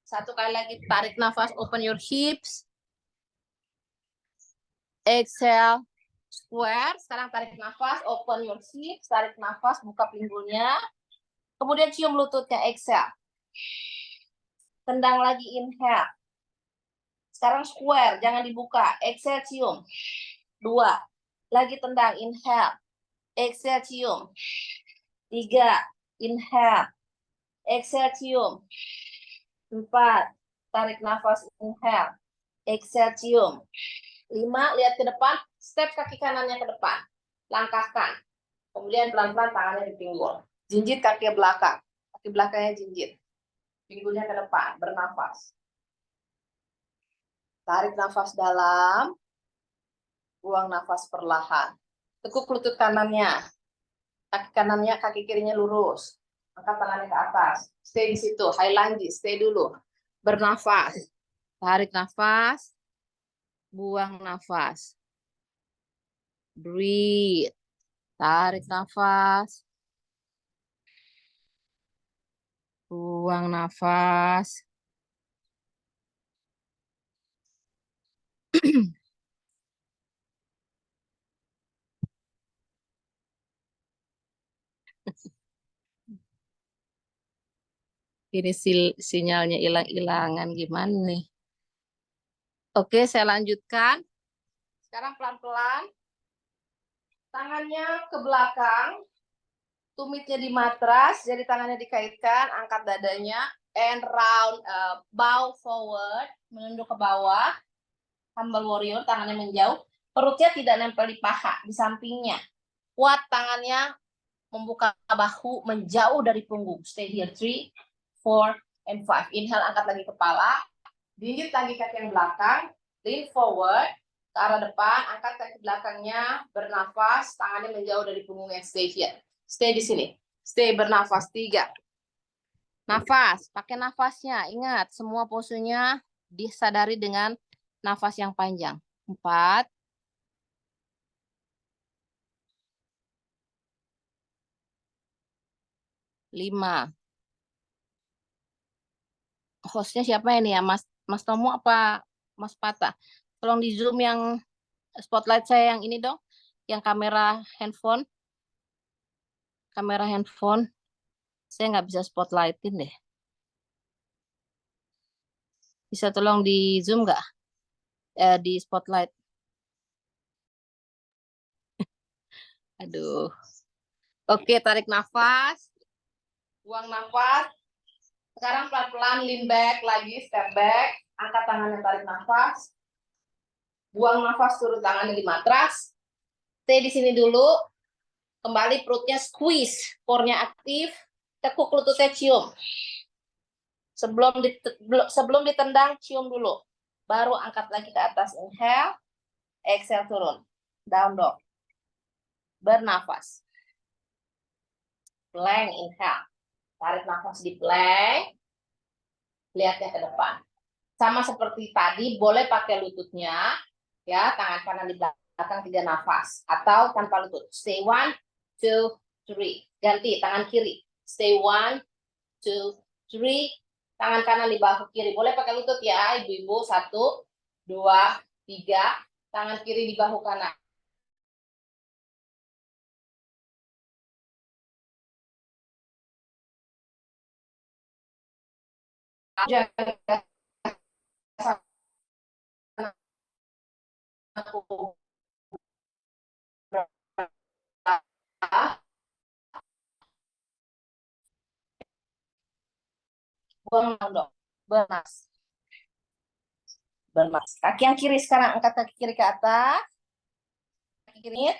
Speaker 3: Satu kali lagi, tarik nafas, open your hips. Exhale, square. Sekarang tarik nafas, open your hips. Tarik nafas, buka pinggulnya. Kemudian cium lututnya, exhale. Tendang lagi, inhale. Sekarang square, jangan dibuka. Exhale, cium. 2. Lagi tendang, inhale. Exhale, cium. 3. Inhale. Exhale, cium. 4. Tarik nafas, inhale. Exhale, cium. 5. Lihat ke depan. Step kaki kanannya ke depan. Langkahkan. Kemudian pelan-pelan tangannya di pinggul. Jinjit kaki belakang. Kaki belakangnya jinjit. Pinggulnya ke depan. Bernafas. Tarik nafas dalam. Buang nafas perlahan. Tekuk lutut kanannya. Kaki kanannya, kaki kirinya lurus. Angkat tangannya ke atas. Stay di situ. High lunge. Stay dulu. Bernafas. Tarik nafas. Buang nafas. Breathe. Tarik nafas. Buang nafas. Ini sinyalnya hilang-hilangan gimana nih? Oke, saya lanjutkan. Sekarang pelan-pelan. Tangannya ke belakang. Tumitnya di matras, jadi tangannya dikaitkan, angkat dadanya, and round, bow forward, menunduk ke bawah, humble warrior, tangannya menjauh, perutnya tidak nempel di paha, di sampingnya. Kuat tangannya, membuka bahu, menjauh dari punggung. Stay here, 3, 4, and 5. Inhale, angkat lagi kepala, jinjit lagi kaki yang belakang, lean forward, ke arah depan, angkat kaki belakangnya, bernafas, tangannya menjauh dari punggungnya, stay here. Stay di sini. Stay bernafas. 3. Nafas. Pakai nafasnya. Ingat, semua posenya disadari dengan nafas yang panjang. 4. 5. Hostnya siapa ini ya? Mas Tomo apa Mas Pata? Tolong di zoom yang spotlight saya yang ini dong. Yang kamera handphone. Kamera handphone. Saya nggak bisa spotlightin deh. Bisa tolong di zoom nggak? Di spotlight. Aduh. Oke, tarik nafas. Buang nafas. Sekarang pelan-pelan lean back lagi, step back. Angkat tangannya, tarik nafas. Buang nafas, turun tangannya di matras. Stay di sini dulu. Kembali perutnya squeeze. Core-nya aktif. Tekuk lututnya cium. Sebelum ditendang, cium dulu. Baru angkat lagi ke atas. Inhale. Exhale, turun. Down dog. Bernafas. Plank, inhale. Tarik nafas di plank. Lihatnya ke depan. Sama seperti tadi, boleh pakai lututnya. Ya, tangan kanan di belakang 3 nafas. Atau tanpa lutut. Stay 1, 2, 3. Ganti, tangan kiri. Stay 1, 2, 3. Tangan kanan di bahu kiri. Boleh pakai lutut ya, ibu-ibu. 1, 2, 3. Tangan kiri di bahu kanan. Jaga buang dong. Bernas. Bernas. Kaki yang kiri sekarang, angkat kaki kiri ke atas. Kaki kiri.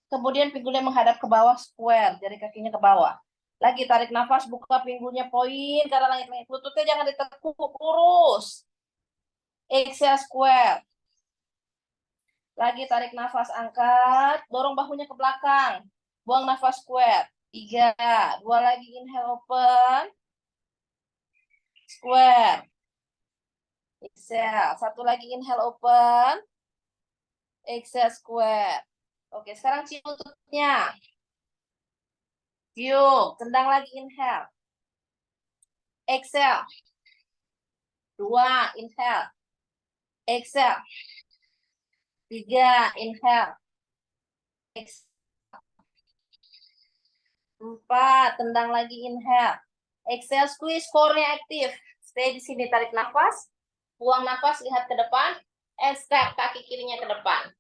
Speaker 3: Kemudian pinggulnya menghadap ke bawah, square, jari kakinya ke bawah. Lagi tarik nafas, buka pinggulnya poin karena langit-langit. Lututnya jangan ditekuk, lurus. Exhale square. Lagi tarik nafas, angkat, dorong bahunya ke belakang. Buang nafas square. 3, 2 lagi, inhale open. Square. Exhale. 1 lagi, inhale open. Exhale square. Oke, sekarang cium lututnya. Cium, tendang lagi, inhale. Exhale. 2, inhale. Exhale. 3, inhale. Exhale. 4, tendang lagi, inhale. Exhale, squeeze, core-nya aktif. Stay di sini, tarik nafas. Buang nafas, lihat ke depan. And step kaki kirinya ke depan.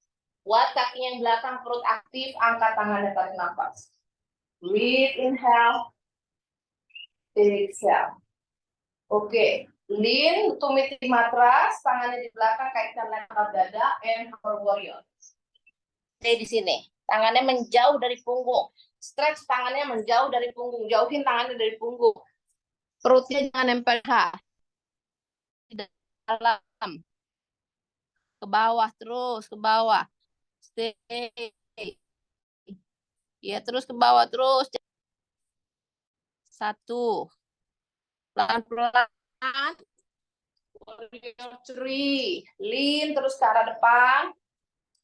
Speaker 3: Buat kakinya yang belakang, perut aktif, angkat tangannya, tarik nafas. Breathe, inhale. Exhale. Oke, lean, tumit di matras, tangannya di belakang, kaitkan lempar dada, and upper warrior. Stay di sini. Tangannya menjauh dari punggung. Stretch tangannya menjauh dari punggung. Jauhin tangannya dari punggung. Perutnya jangan nempel di dalam. Ke bawah terus, ke bawah. Stay. Ya, terus ke bawah terus. 1. Pelan-pelan. Warrior 3. Lean terus ke arah depan.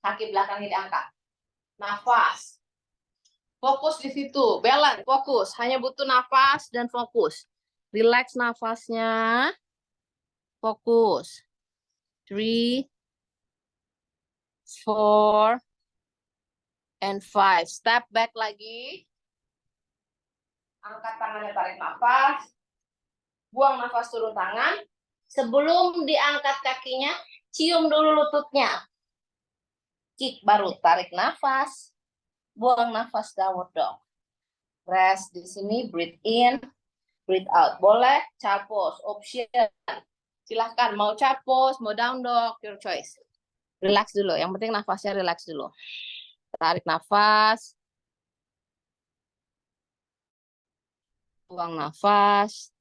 Speaker 3: Kaki belakangnya diangkat. Nafas. Fokus di situ. Balance, fokus. Hanya butuh nafas dan fokus. Relax nafasnya. Fokus. 3, 4, and 5. Step back lagi. Angkat tangannya, tarik nafas. Buang nafas, turun tangan. Sebelum diangkat kakinya, cium dulu lututnya. Kick baru, tarik nafas. Buang nafas, downward dog. Rest di sini, breathe in, breathe out. Boleh capos, option. Silahkan, mau capos, mau down dog, your choice. Relax dulu, yang penting nafasnya relax dulu. Tarik nafas. Buang nafas.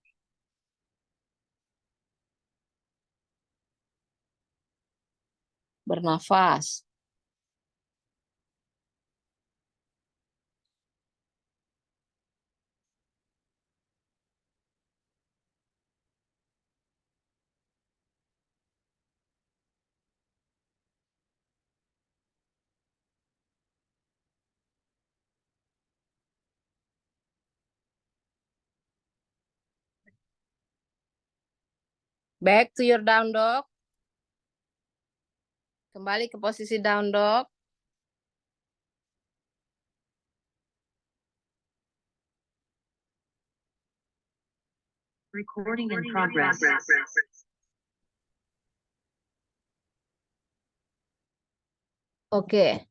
Speaker 3: Bernafas. Back to your down dog. Kembali ke posisi down dog.
Speaker 1: Recording in progress.
Speaker 3: Oke.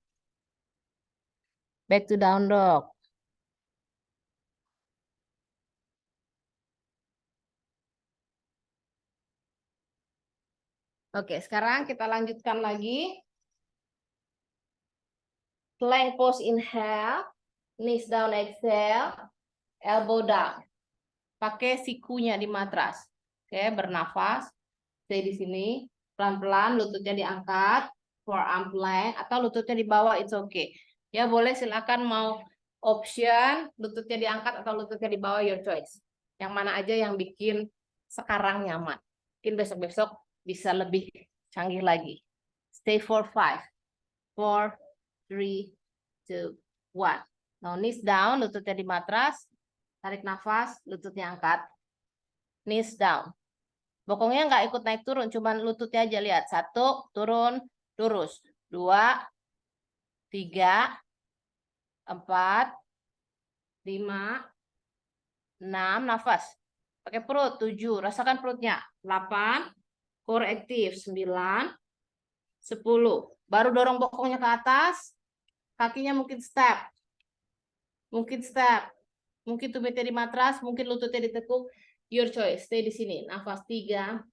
Speaker 3: Back to down dog. Oke, sekarang kita lanjutkan lagi. Plank pose, inhale. Knees down, exhale. Elbow down. Pakai sikunya di matras. Oke, bernafas. Stay di sini. Pelan-pelan, lututnya diangkat. Forearm plank. Atau lututnya di bawah, it's okay. Ya, boleh silakan mau option. Lututnya diangkat atau lututnya di bawah, your choice. Yang mana aja yang bikin sekarang nyaman. Mungkin besok-besok bisa lebih canggih lagi. Stay for 5. 4, 3, 2, 1. Now knees down, lututnya di matras. Tarik nafas, lututnya angkat. Knees down. Bokongnya nggak ikut naik turun, cuman lututnya aja lihat. 1, turun, lurus. 2, 3, 4, 5, 6, nafas. Pakai perut, 7, rasakan perutnya. 8, core aktif. 9, 10. Baru dorong bokongnya ke atas. Kakinya mungkin step. Mungkin step. Mungkin tumitnya di matras, mungkin lututnya ditekuk. Your choice. Stay di sini. Nafas 3.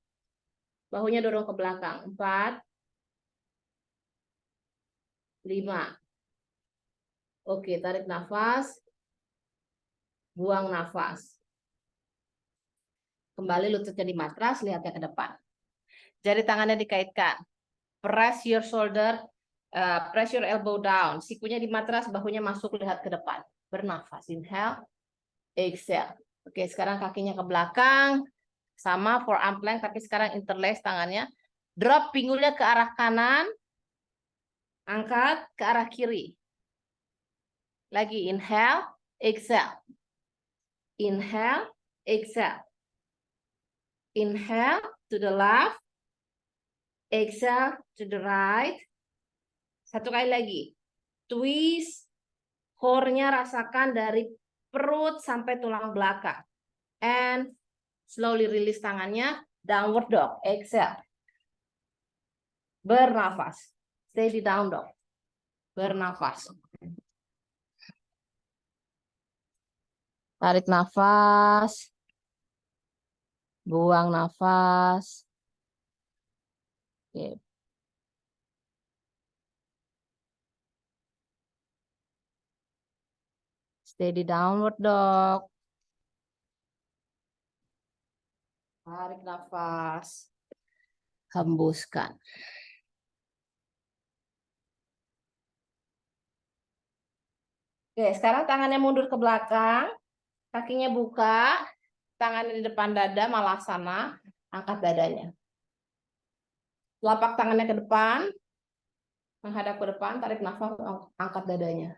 Speaker 3: Bahunya dorong ke belakang. 4, 5. Oke, tarik nafas. Buang nafas. Kembali lututnya di matras, lihatnya ke depan. Jari tangannya dikaitkan. Press your shoulder, press your elbow down. Sikunya di matras, bahunya masuk, lihat ke depan. Bernafas. Inhale, exhale. Oke, sekarang kakinya ke belakang. Sama forearm plank, tapi sekarang interlace tangannya. Drop pinggulnya ke arah kanan. Angkat ke arah kiri. Lagi inhale, exhale. Inhale, exhale. Inhale to the left. Exhale to the right. Satu kali lagi. Twist. Core-nya rasakan dari perut sampai tulang belakang. And slowly release tangannya. Downward dog. Exhale. Bernafas. Stay di down dog. Bernafas. Tarik nafas. Buang nafas. Oke. Stay di downward dog. Tarik nafas. Hembuskan. Oke, sekarang tangannya mundur ke belakang. Kakinya buka. Tangannya di depan dada, malasana. Angkat dadanya. Telapak tangannya ke depan. Menghadap ke depan. Tarik nafas. Angkat dadanya.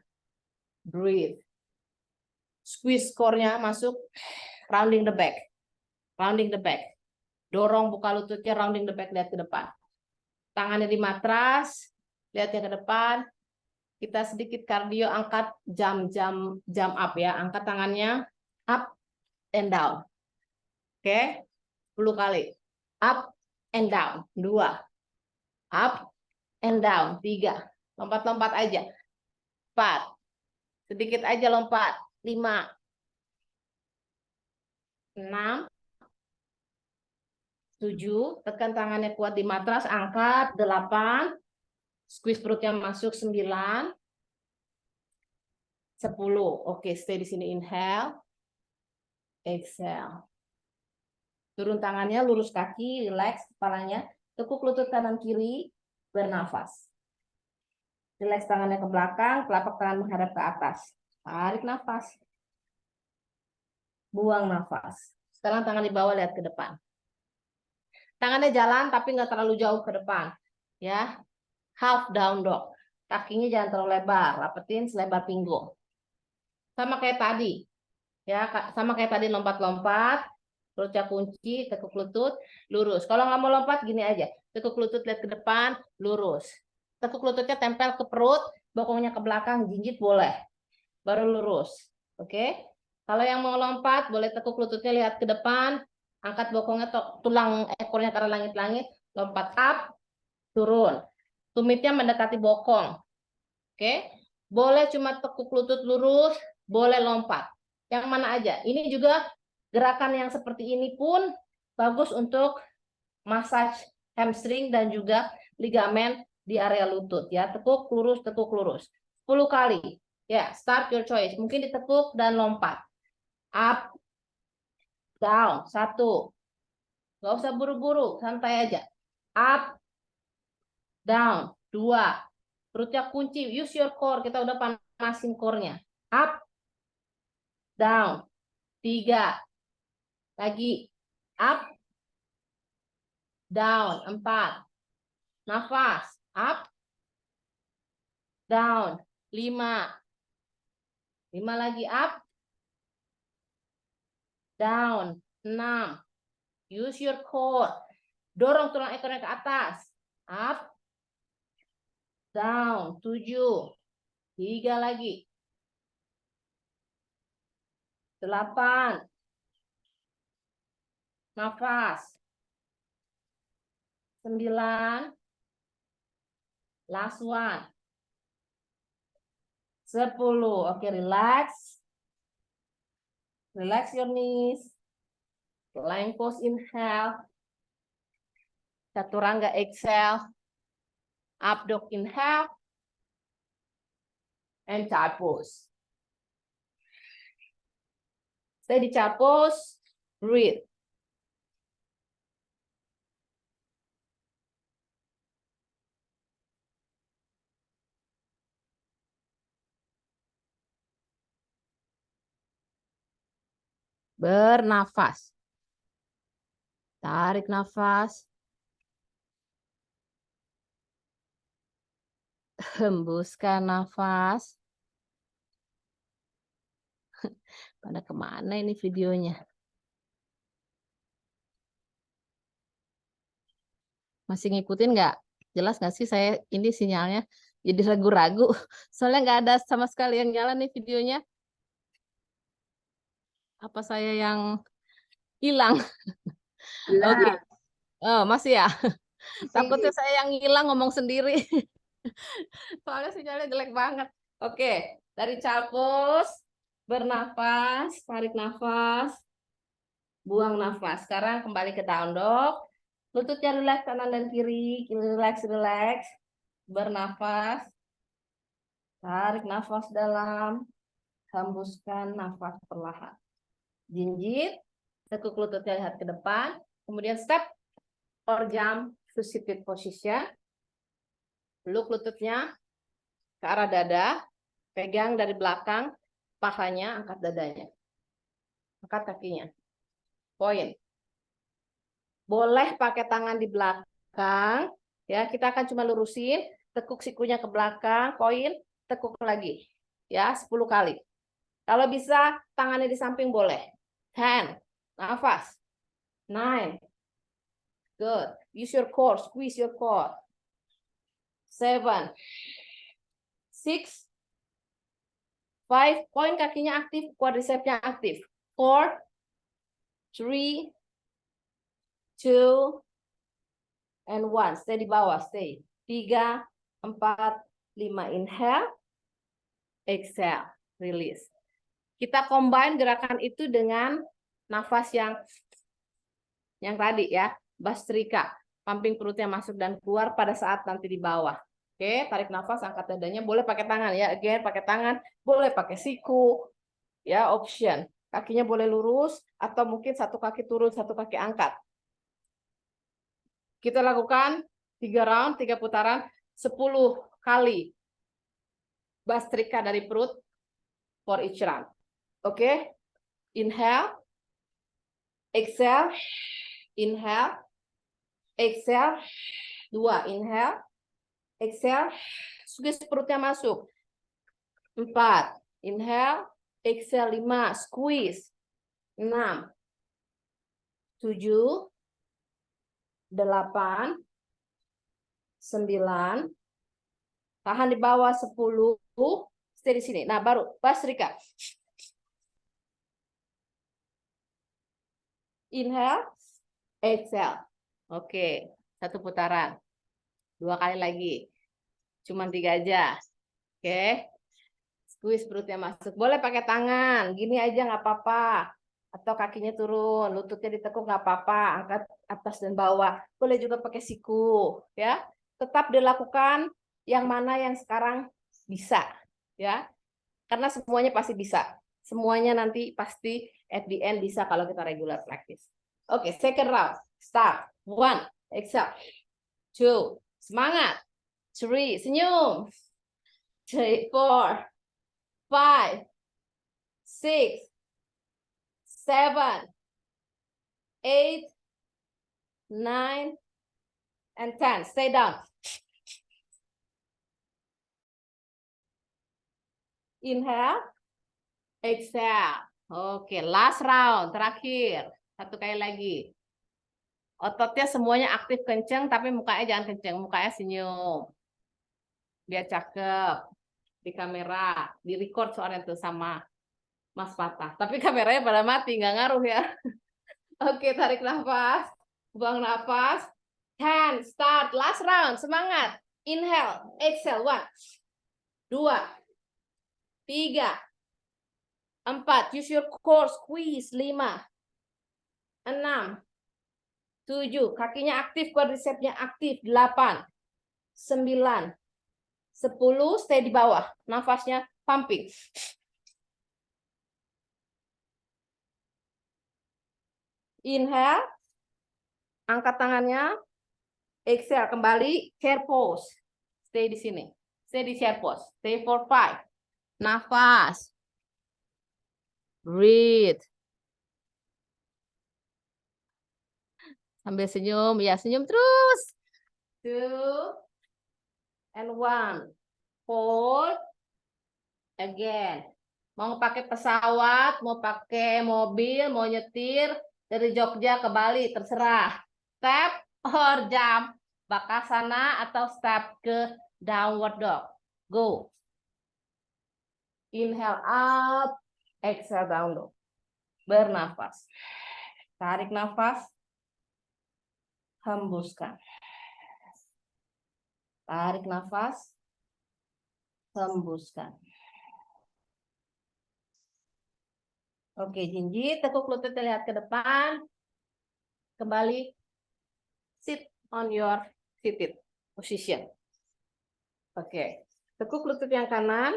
Speaker 3: Breathe. Squeeze core-nya masuk. Rounding the back. Rounding the back. Dorong buka lututnya, rounding the back, lihat ke depan. Tangannya di matras, lihatnya ke depan. Kita sedikit kardio, angkat jump up ya. Angkat tangannya up and down. Oke, 10 kali. Up and down. 2. Up and down. 3. Lompat-lompat aja. 4. Sedikit aja lompat. 5. 6. 7. Tekan tangannya kuat di matras. Angkat. 8. Squeeze perutnya masuk. 9. 10. Oke, stay di sini. Inhale. Exhale. Turun tangannya, lurus kaki, relax kepalanya. Tekuk lutut kanan kiri, bernafas. Relax tangannya ke belakang, telapak tangan menghadap ke atas. Tarik nafas. Buang nafas. Sekarang tangan di bawah, lihat ke depan. Tangannya jalan tapi nggak terlalu jauh ke depan. Ya, half down dog. Kakinya jangan terlalu lebar, rapetin selebar pinggung. Sama kayak tadi. Ya, sama kayak tadi lompat-lompat. Perutnya kunci, tekuk lutut, lurus. Kalau nggak mau lompat, gini aja. Tekuk lutut lihat ke depan, lurus. Tekuk lututnya tempel ke perut, bokongnya ke belakang, jinjit boleh. Baru lurus. Oke? Kalau yang mau lompat, boleh tekuk lututnya lihat ke depan, angkat bokongnya, tulang ekornya ke arah langit-langit, lompat up, turun. Tumitnya mendekati bokong. Oke? Boleh cuma tekuk lutut lurus, boleh lompat. Yang mana aja. Ini juga gerakan yang seperti ini pun bagus untuk massage hamstring dan juga ligamen di area lutut ya. Tekuk lurus, tekuk lurus. 10 kali. Ya, start your choice. Mungkin ditekuk dan lompat. Up, down. 1. Gak usah buru-buru, santai aja. Up, down. 2. Perutnya kunci. Use your core. Kita udah panasin core-nya. Up, down. 3. Lagi. Up, down. 4. Nafas. Up, down. 5. 5 lagi, up, down. 6. Use your core. Dorong tulang ekornya ke atas. Up, down. 7. 3 lagi. 8. Nafas. 9. Last one. 10. Oke, relax. Relax your knees. Plank pose inhale. Chaturanga exhale. Up dog inhale. And child pose. Stay di child pose. Breathe. Bernafas. Tarik nafas. Hembuskan nafas. Pada kemana ini videonya? Masih ngikutin nggak? Jelas nggak sih saya ini sinyalnya? Jadi ragu-ragu. Soalnya nggak ada sama sekali yang nyala nih videonya. Apa saya yang hilang? Oke. Oh, masih ya? Takutnya saya yang hilang ngomong sendiri. Soalnya sinyalnya jelek banget. Oke, dari child pose, bernafas, tarik nafas, buang nafas. Sekarang kembali ke down dog. Lututnya relax kanan dan kiri, relax, relax. Bernafas, tarik nafas dalam, hembuskan nafas perlahan. Jinjit, tekuk lututnya lihat ke depan, kemudian step or jump to seated position. Peluk lututnya ke arah dada, pegang dari belakang, pahanya, angkat dadanya. Angkat kakinya. Poin. Boleh pakai tangan di belakang, ya. Kita akan cuma lurusin, tekuk sikunya ke belakang, poin, tekuk lagi. Ya, 10 kali. Kalau bisa tangannya di samping boleh. 10. Nafas. 9. Good. Use your core, squeeze your core. 7. 6. 5. Poin kakinya aktif, quadricepsnya aktif. 4. 3. 2. And 1. Stay di bawah, stay. 3, 4, 5. Inhale. Exhale. Release. Kita combine gerakan itu dengan nafas yang tadi ya. Bastrika. Pumping perutnya masuk dan keluar pada saat nanti di bawah. Oke, tarik nafas, angkat dadanya. Boleh pakai tangan ya. Again, pakai tangan. Boleh pakai siku. Ya, option. Kakinya boleh lurus atau mungkin satu kaki turun, satu kaki angkat. Kita lakukan 3 round, 3 putaran, 10 kali bastrika dari perut for each round. Oke? Inhale. Exhale. Inhale. Exhale. 2. Inhale. Exhale. Squeeze perutnya masuk. 4. Inhale. Exhale. 5. Squeeze. 6. 7. 8. 9. Tahan di bawah 10. Stay di sini. Nah, baru bastrika. Inhale. Exhale. Oke. 1 putaran. 2 kali lagi. Cuman 3 aja. Oke. Squeeze perutnya masuk. Boleh pakai tangan. Gini aja nggak apa-apa. Atau kakinya turun. Lututnya ditekuk nggak apa-apa. Angkat atas dan bawah. Boleh juga pakai siku. Ya. Tetap dilakukan yang mana yang sekarang bisa. Ya. Karena semuanya pasti bisa. Semuanya nanti pasti at the end bisa kalau kita regular practice. Oke, second round. Start. 1. Exhale. 2. Semangat. 3. Senyum. 4. 5. 6. 7. 8. 9. And 10. Stay down. Inhale, exhale. Oke, last round, terakhir. Satu kali lagi. Ototnya semuanya aktif kenceng, tapi mukanya jangan kenceng. Mukanya senyum. Biar cakep. Di kamera, di record soalnya tuh sama Mas Fatah. Tapi kameranya pada mati, nggak ngaruh ya. Oke, tarik nafas. Buang nafas. 10, start, last round. Semangat. Inhale, exhale. 1, 2, 3, 4. Use your core, squeeze. 5, 6, 7. Kakinya aktif, quadricepsnya aktif. 8, 9, 10. Stay di bawah. Nafasnya pumping. Inhale. Angkat tangannya. Exhale. Kembali. Chair pose. Stay di sini. Stay di chair pose. Stay for 5. Nafas. Breathe. Sambil senyum. Ya, senyum terus. 2 and 1. Hold. Again. Mau pakai pesawat, mau pakai mobil, mau nyetir dari Jogja ke Bali, terserah. Step or jump. Bakasana atau step ke downward dog. Go. Inhale up, exhale down dog. Bernafas. Tarik nafas. Hembuskan. Tarik nafas. Hembuskan. Oke, jinjit, tekuk lutut lihat ke depan. Kembali. Sit on your seated position. Oke, tekuk lutut yang kanan.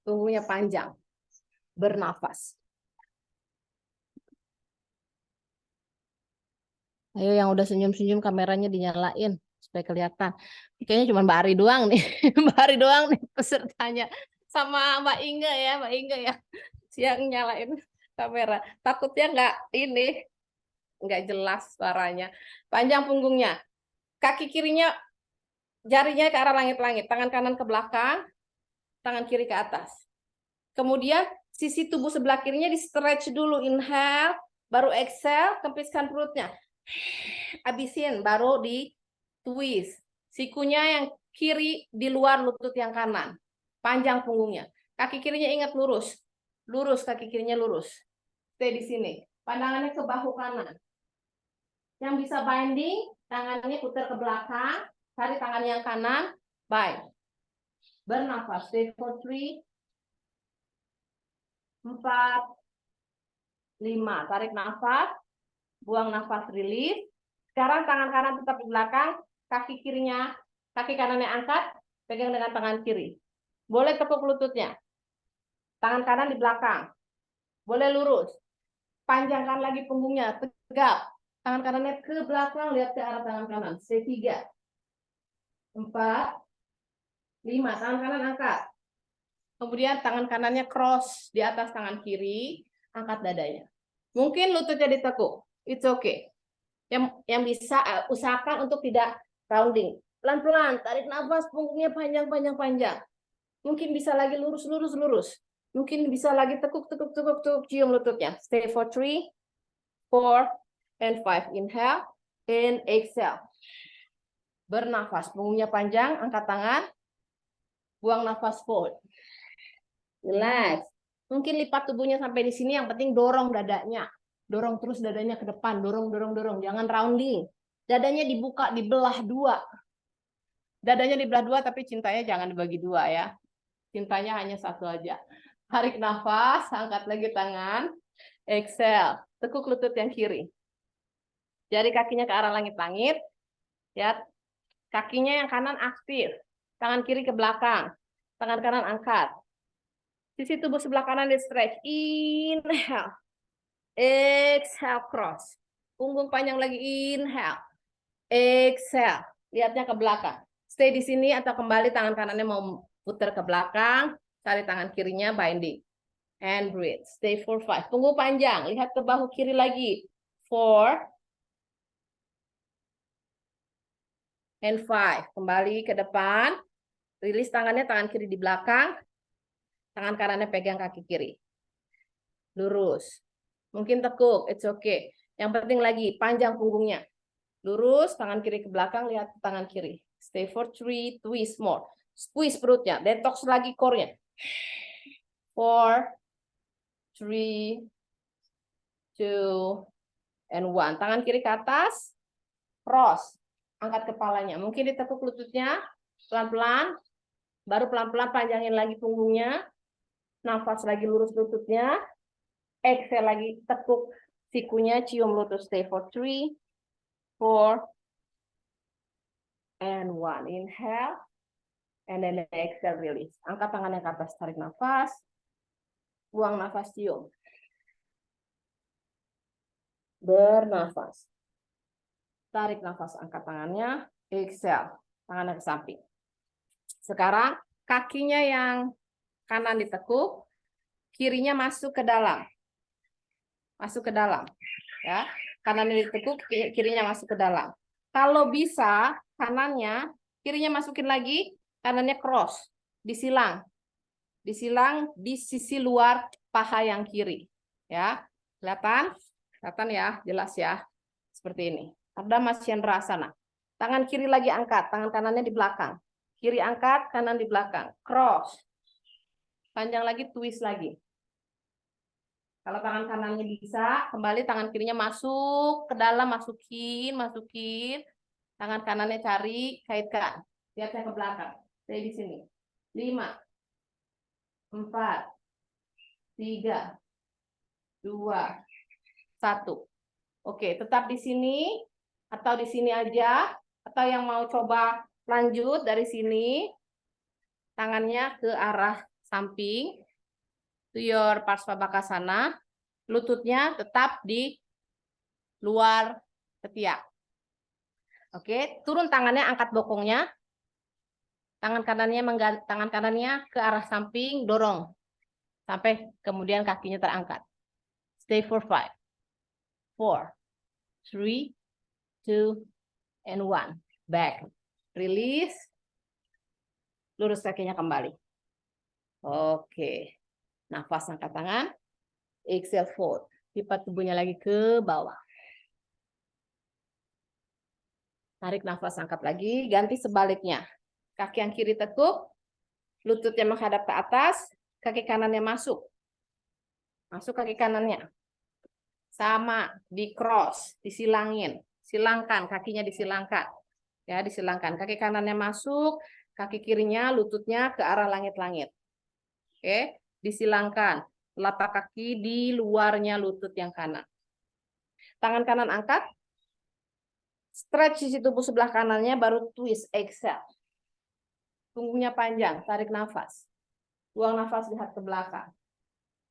Speaker 3: Punggungnya panjang. Bernafas. Ayo yang udah senyum-senyum kameranya dinyalain supaya kelihatan. Kayaknya cuma Mbak Ari doang nih. Mbak Ari doang nih pesertanya. Sama Mbak Inge ya, Mbak Inge ya. Yang nyalain kamera. Takutnya nggak jelas suaranya. Panjang punggungnya. Kaki kirinya, jarinya ke arah langit-langit. Tangan kanan ke belakang, tangan kiri ke atas. Kemudian sisi tubuh sebelah kirinya di stretch dulu. Inhale, baru exhale, kempiskan perutnya. Habisin, baru di twist. Sikunya yang kiri di luar lutut yang kanan. Panjang punggungnya. Kaki kirinya ingat lurus. Lurus, kaki kirinya lurus. Stay di sini. Pandangannya ke bahu kanan. Yang bisa binding, tangannya putar ke belakang. Cari tangan yang kanan. Bind. Bernafas. Stay for 3, 4, 5. Tarik nafas. Buang nafas, release. Sekarang tangan kanan tetap di belakang, kaki kanannya angkat, pegang dengan tangan kiri. Boleh tepuk lututnya. Tangan kanan di belakang. Boleh lurus. Panjangkan lagi punggungnya, tegap. Tangan kanannya ke belakang, lihat ke arah tangan kanan. 3, 4, 5. Tangan kanan angkat. Kemudian tangan kanannya cross di atas tangan kiri, angkat dadanya. Mungkin lututnya ditekuk. It's okay. Yang bisa usahakan untuk tidak rounding. Pelan-pelan, tarik nafas, punggungnya panjang. Mungkin bisa lagi lurus. Mungkin bisa lagi tekuk, cium lututnya. Stay for 3, 4, and 5. Inhale, and exhale. Bernafas, punggungnya panjang, angkat tangan. Buang nafas, fold. Relax. Mungkin lipat tubuhnya sampai di sini, yang penting dorong dadanya. Dorong terus dadanya ke depan, dorong. Jangan rounding. Dadanya dibuka, dibelah 2. Dadanya dibelah 2, tapi cintanya jangan dibagi 2 ya. Cintanya hanya 1 aja. Tarik nafas, angkat lagi tangan. Exhale. Tekuk lutut yang kiri. Jari kakinya ke arah langit-langit. Ya. Kakinya yang kanan aktif. Tangan kiri ke belakang. Tangan kanan angkat. Sisi tubuh sebelah kanan di stretch. Inhale. Exhale, cross. Punggung panjang lagi, inhale. Exhale. Lihatnya ke belakang. Stay di sini atau kembali tangan kanannya mau putar ke belakang. Cari tangan kirinya, binding. And breathe. Stay for 5. Punggung panjang. Lihat ke bahu kiri lagi. 4. And 5. Kembali ke depan. Rilis tangannya, tangan kiri di belakang, tangan kanannya pegang kaki kiri. Lurus. Mungkin tekuk, it's okay. Yang penting lagi, panjang punggungnya. Lurus, tangan kiri ke belakang, lihat tangan kiri. Stay for 3, twist more. Squeeze perutnya, detox lagi core-nya. 4, 3, 2, and 1. Tangan kiri ke atas, cross. Angkat kepalanya. Mungkin ditekuk lututnya, pelan-pelan. Baru pelan-pelan panjangin lagi punggungnya. Nafas lagi lurus lututnya. Exhale lagi, tekuk sikunya, cium lutut. Stay for 3, 4, and 1. Inhale. And then exhale, release. Angkat tangannya ke atas, tarik nafas. Buang nafas, cium. Bernafas. Tarik nafas, angkat tangannya. Exhale. Tangannya ke samping. Sekarang kakinya yang kanan ditekuk, kirinya masuk ke dalam. Masuk ke dalam. Ya. Kanannya ditekuk, kirinya masuk ke dalam. Kalau bisa, kanannya, kirinya masukin lagi, kanannya cross, disilang. Disilang di sisi luar paha yang kiri. Ya, kelihatan? Kelihatan ya, jelas ya. Seperti ini. Ada Masyendra Asana. Tangan kiri lagi angkat, tangan kanannya di belakang. Kiri angkat, kanan di belakang. Cross. Panjang lagi, twist lagi. Kalau tangan kanannya bisa, kembali tangan kirinya masuk ke dalam, masukin. Tangan kanannya cari, kaitkan. Lihat saya ke belakang. Saya di sini. 5, 4, 3, 2, 1. Oke, tetap di sini atau di sini aja, atau yang mau coba lanjut dari sini, tangannya ke arah samping, to your Parsvabhakasana, lututnya tetap di luar ketiak. Oke, turun tangannya, angkat bokongnya. Tangan kanannya ke arah samping, dorong. Sampai kemudian kakinya terangkat. Stay for 5, 4, 3, 2, and 1. Back. Release. Lurus kakinya kembali. Oke. Nafas, angkat tangan. Exhale, fold. Lipat tubuhnya lagi ke bawah. Tarik nafas, angkat lagi, ganti sebaliknya. Kaki yang kiri tekuk, lututnya menghadap ke atas, kaki kanannya masuk. Masuk kaki kanannya. Sama, di cross, disilangin. Silangkan, kakinya disilangkan. Ya, disilangkan. Kaki kanannya masuk, kaki kirinya, lututnya ke arah langit-langit. Oke, disilangkan. Telapak kaki di luarnya lutut yang kanan. Tangan kanan angkat. Stretch sisi tubuh sebelah kanannya, baru twist, exhale. Punggungnya panjang, tarik nafas. Buang nafas, lihat ke belakang.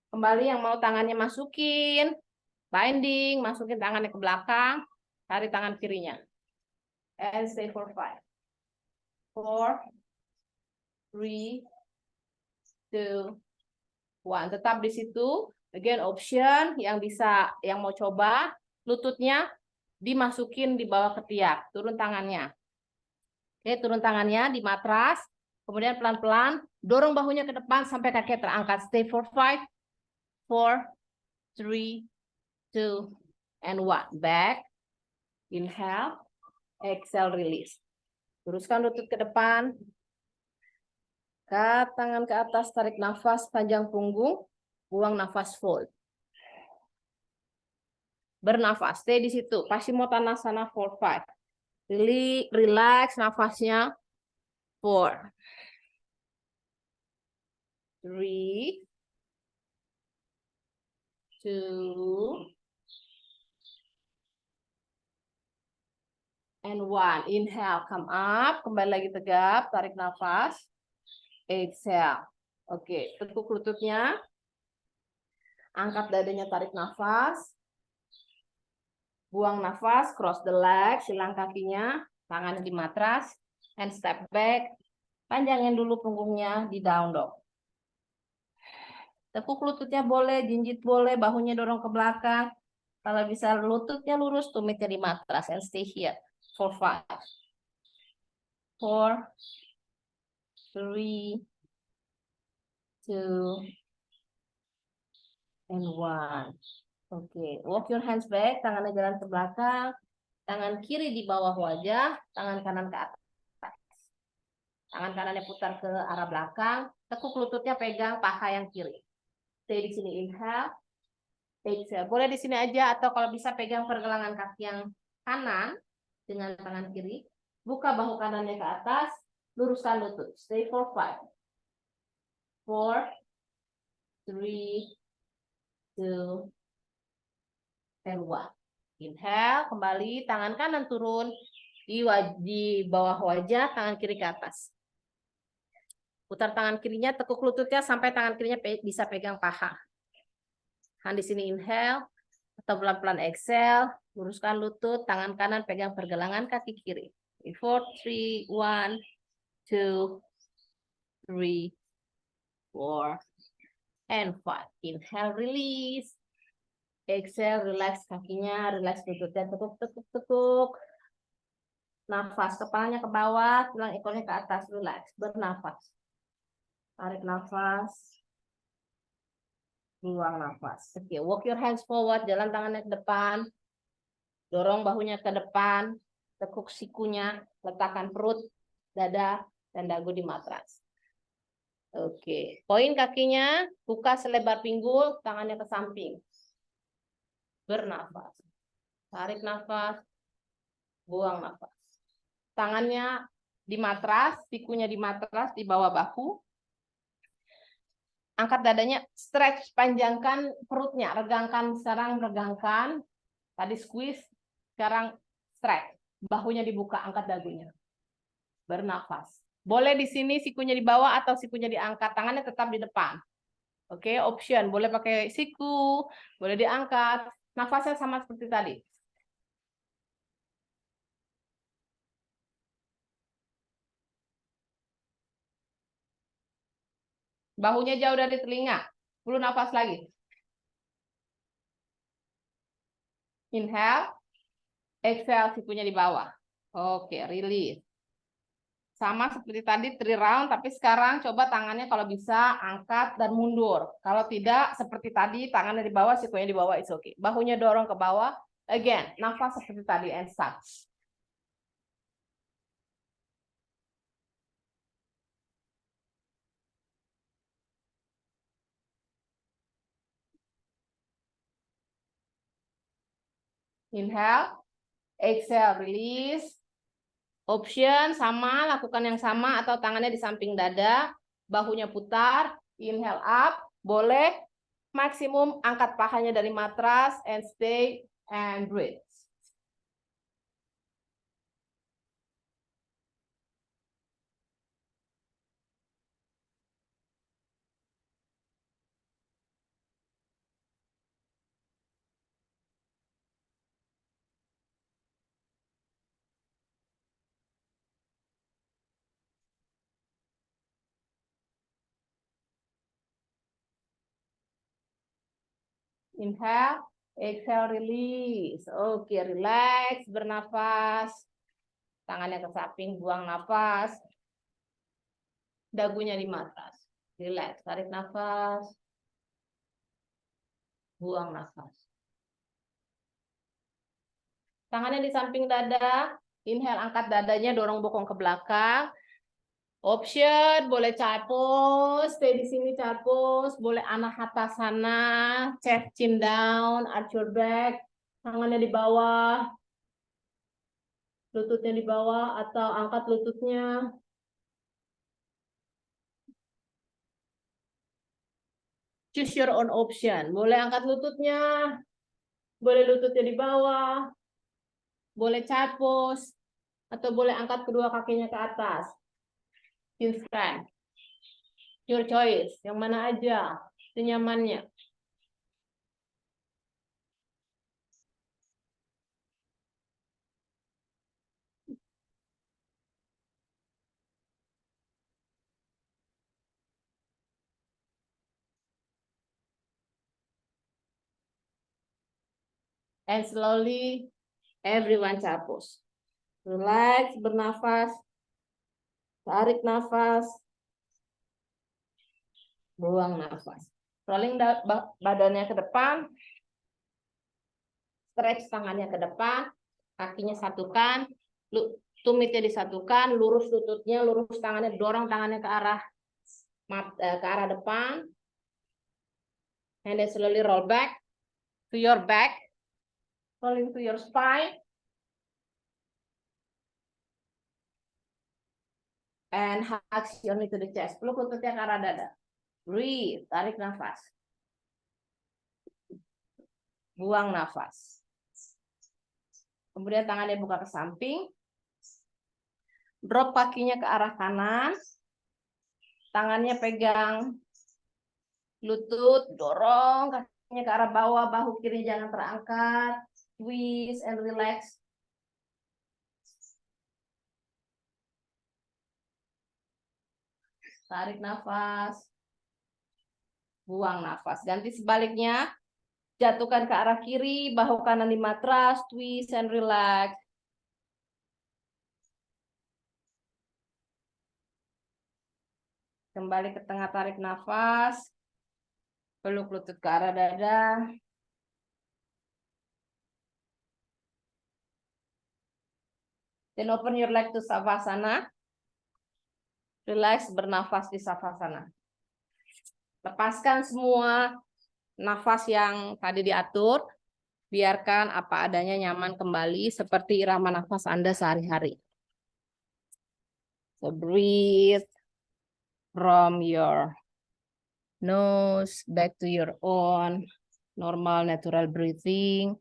Speaker 3: Kembali yang mau tangannya masukin, binding, masukin tangannya ke belakang, tarik tangan kirinya. And stay for 5, 4, 3, 2, 1. Tetap di situ. Again, option yang bisa, yang mau coba, lututnya dimasukin di bawah ketiak, turun tangannya. Oke, turun tangannya di matras, kemudian pelan-pelan dorong bahunya ke depan sampai kaki terangkat. Stay for 5, 4, 3, 2, and 1. Back. Inhale, exhale, release. Luruskan lutut ke depan. Angkat tangan ke atas, tarik nafas panjang punggung, buang nafas, fold. Bernafas, stay di situ. Paschimottanasana for 5. Relax nafasnya. 4, 3, 2, and 1. Inhale, come up. Kembali lagi tegap, tarik nafas. Exhale. Oke, tekuk lututnya. Angkat dadanya, tarik nafas. Buang nafas, cross the leg, silang kakinya, tangannya di matras, and step back. Panjangin dulu punggungnya di down dog. Tekuk lututnya boleh, jinjit boleh, bahunya dorong ke belakang. Kalau bisa lututnya lurus, tumitnya di matras, and stay here for 5, 4, 3, 2, and 1. Oke, walk your hands back, tangannya jalan ke belakang, tangan kiri di bawah wajah, tangan kanan ke atas. Tangan kanannya putar ke arah belakang, tekuk lututnya pegang paha yang kiri. Stay di sini, inhale, exhale. Boleh di sini aja atau kalau bisa pegang pergelangan kaki yang kanan dengan tangan kiri. Buka bahu kanannya ke atas, luruskan lutut. Stay for 5, 4, 3, 2, and 1. Inhale, kembali, tangan kanan turun di bawah wajah, tangan kiri ke atas. Putar tangan kirinya, tekuk lututnya sampai tangan kirinya bisa pegang paha. Hand di sini inhale, atau pelan-pelan exhale, luruskan lutut, tangan kanan pegang pergelangan kaki kiri. 4, 3, 1, 2, 3, 4, and 5. Inhale, release. Exhale, relax kakinya, relax lututnya, tekuk, tekuk, tekuk. Nafas, kepalanya ke bawah, tulang ekornya ke atas, relax, bernafas. Tarik nafas, buang nafas. Oke, walk your hands forward, jalan tangannya ke depan, dorong bahunya ke depan, tekuk sikunya, letakkan perut, dada, dan dagu di matras. Oke, poin kakinya, buka selebar pinggul, tangannya ke samping. Bernafas. Tarik nafas, buang nafas. Tangannya di matras, sikunya di matras, di bawah bahu. Angkat dadanya, stretch, panjangkan perutnya, regangkan, sekarang regangkan. Tadi squeeze, sekarang stretch. Bahunya dibuka, angkat dagunya. Bernafas. Boleh di sini sikunya di bawah atau sikunya diangkat, tangannya tetap di depan. Oke, option. Boleh pakai siku, boleh diangkat. Nafasnya sama seperti tadi. Bahunya jauh dari telinga. 10 nafas lagi. Inhale. Exhale, sikunya di bawah. Oke, release. Sama seperti tadi 3 round, tapi sekarang coba tangannya kalau bisa angkat dan mundur. Kalau tidak, seperti tadi, tangannya di bawah, sikunya di bawah, it's okay. Bahunya dorong ke bawah. Again, nafas seperti tadi, and start. Inhale, exhale, release. Option sama, lakukan yang sama atau tangannya di samping dada, bahunya putar, inhale up, boleh maksimum angkat pahanya dari matras and stay and breathe. Inhale, exhale, release. Oke, relax, bernafas. Tangannya ke samping, buang nafas. Dagunya di matras. Relax, tarik nafas. Buang nafas. Tangannya di samping dada. Inhale, angkat dadanya, dorong bokong ke belakang. Option, boleh child pose, stay di sini child pose, boleh anahatasana, chest chin down, arch your back, tangannya di bawah, lututnya di bawah, atau angkat lututnya. Choose your own option, boleh angkat lututnya, boleh lututnya di bawah, boleh child pose, atau boleh angkat kedua kakinya ke atas. Silahkan. Your choice, yang mana aja, senyamannya. And slowly, everyone child pose. Relax, bernafas, tarik nafas, Buang nafas. Rolling badannya ke depan. Stretch tangannya ke depan. Kakinya satukan. Tumitnya disatukan. Lurus lututnya, lurus tangannya. Dorong tangannya ke arah depan. And then slowly roll back to your back. Rolling to your spine. And hugs your knee to the chest. Peluk lututnya ke arah dada. Breathe. Tarik nafas. Buang nafas. Kemudian tangannya buka ke samping. Drop kakinya ke arah kanan. Tangannya pegang lutut. Dorong kakinya ke arah bawah. Bahu kiri jangan terangkat. Twist and relax. Tarik nafas. Buang nafas. Ganti sebaliknya. Jatuhkan ke arah kiri. Bahu kanan di matras. Twist and relax. Kembali ke tengah, tarik nafas. Peluk lutut ke arah dada. Then open your leg to Savasana. Relax, bernafas di Savasana. Lepaskan semua nafas yang tadi diatur. Biarkan apa adanya, nyaman kembali seperti irama nafas Anda sehari-hari. So breathe from your nose back to your own normal natural breathing.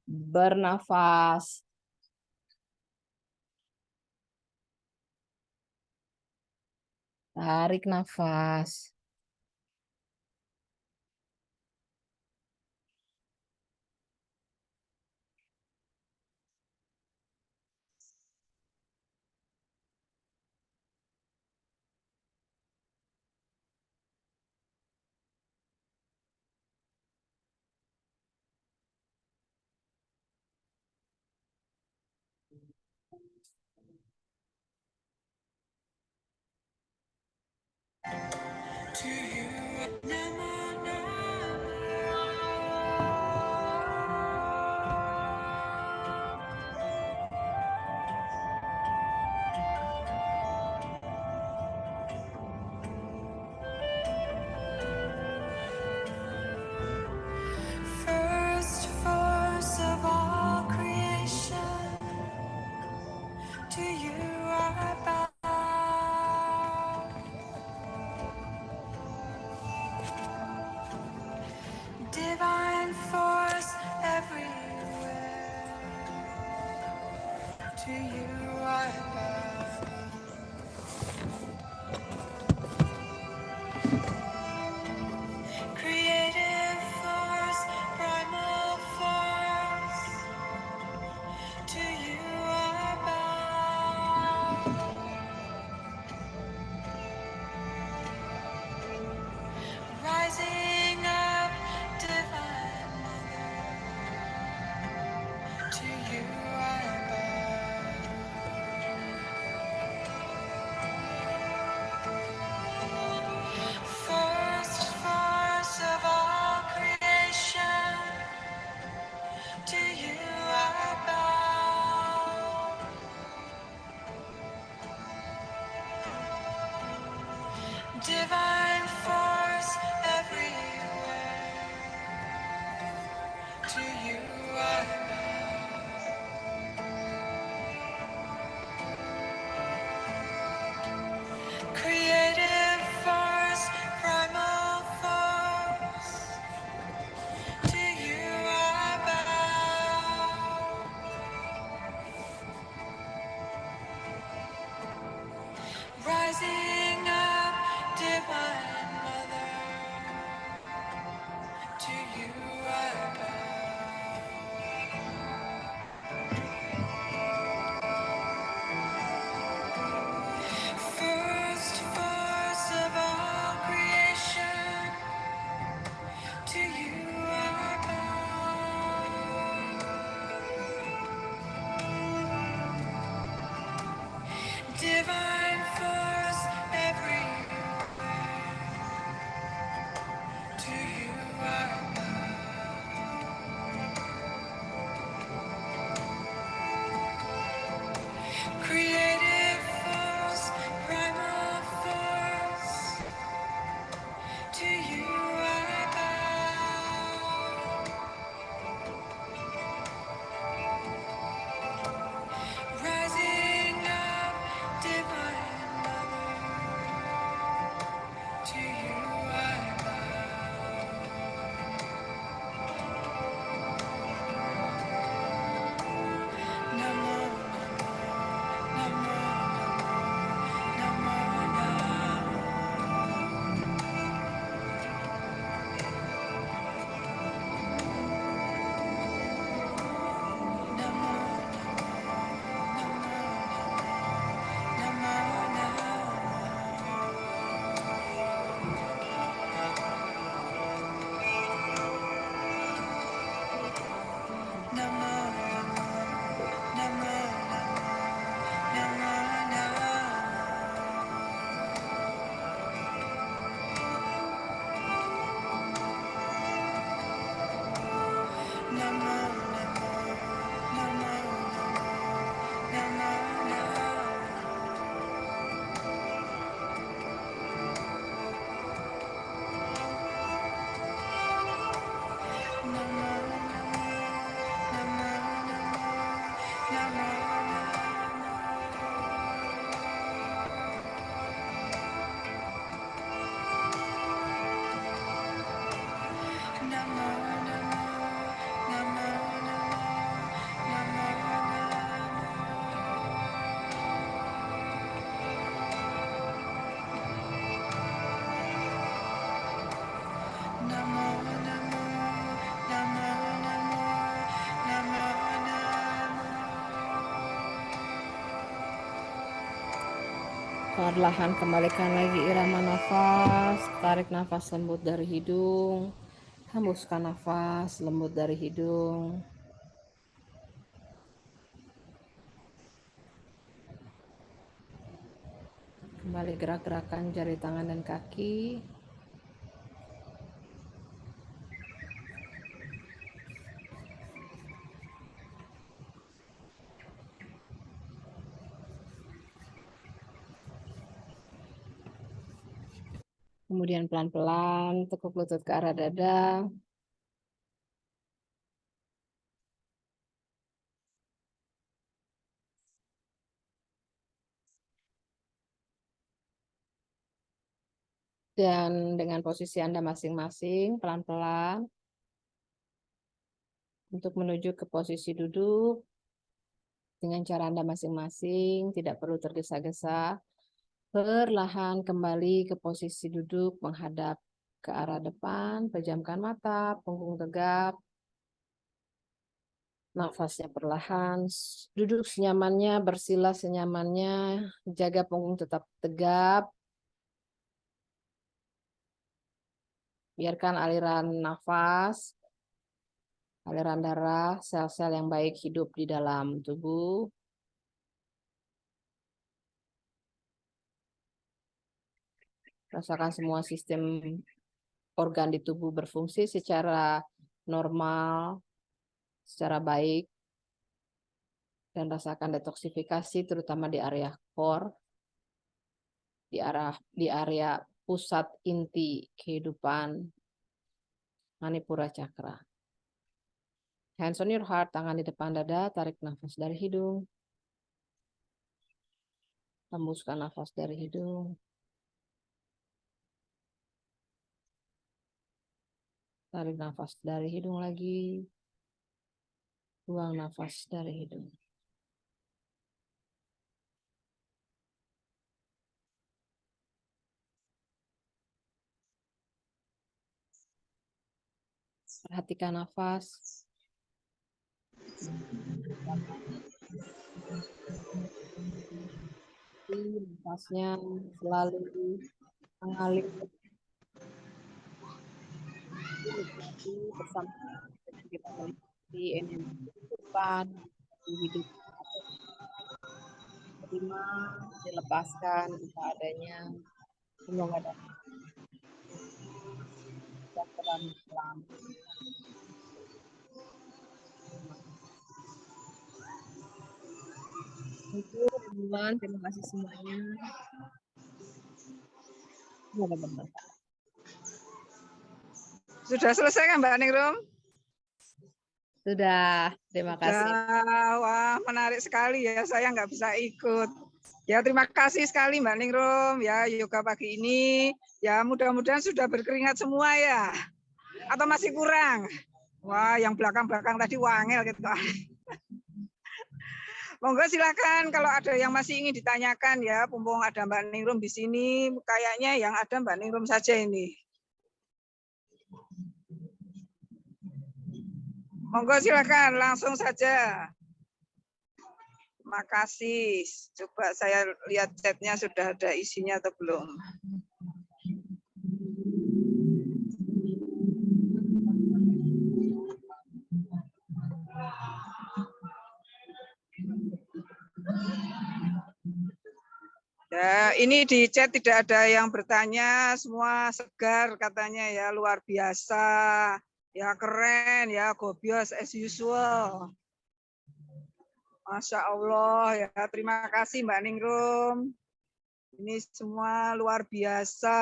Speaker 3: Bernafas. Tarik nafas.
Speaker 1: To you, first force of all creation, to you I bow. Divine force everywhere, to you I bow. Creative force, primal force, to you I bow. Rising up, divine mother, to you I bow.
Speaker 3: Perlahan kembalikan lagi irama nafas, tarik nafas lembut dari hidung, hembuskan nafas lembut dari hidung. Kembali gerak-gerakan jari tangan dan kaki. Kemudian pelan-pelan tekuk lutut ke arah dada. Dan dengan posisi Anda masing-masing, pelan-pelan untuk menuju ke posisi duduk dengan cara Anda masing-masing, tidak perlu tergesa-gesa. Perlahan kembali ke posisi duduk, menghadap ke arah depan, pejamkan mata, punggung tegap, nafasnya perlahan, duduk senyamannya, bersila senyamannya, jaga punggung tetap tegap, biarkan aliran nafas, aliran darah, sel-sel yang baik hidup di dalam tubuh. Rasakan semua sistem organ di tubuh berfungsi secara normal, secara baik, dan rasakan detoksifikasi terutama di area core, di area pusat inti kehidupan, Manipura Chakra. Hands on your heart, tangan di depan dada, tarik nafas dari hidung. Hembuskan nafas dari hidung. Tarik nafas dari hidung lagi. Buang nafas dari hidung. Perhatikan nafas. Nafasnya selalu mengalir bersama kita menikmati energi kehidupan di hidup. Terima, dilepaskan apa adanya. Semoga dapat pelan-pelan. Teman-teman, terima kasih semuanya. Semoga bermanfaat.
Speaker 2: Sudah selesai kan Mbak Ningrum?
Speaker 3: Sudah, terima kasih.
Speaker 2: Wah, menarik sekali ya. Saya nggak bisa ikut. Ya, terima kasih sekali Mbak Ningrum. Ya, yoga pagi ini. Ya, mudah-mudahan sudah berkeringat semua ya. Atau masih kurang? Wah, yang belakang-belakang tadi wangel gitu. Monggo silakan kalau ada yang masih ingin ditanyakan ya. Mumpung ada Mbak Ningrum di sini. Kayaknya yang ada Mbak Ningrum saja ini. Monggo silakan langsung saja. Makasih. Coba saya lihat chatnya sudah ada isinya atau belum. Ya, ini di chat tidak ada yang bertanya, semua segar katanya ya, luar biasa. Ya keren ya, gobios as usual. Masya Allah ya, terima kasih Mbak Ningrum. Ini semua luar biasa.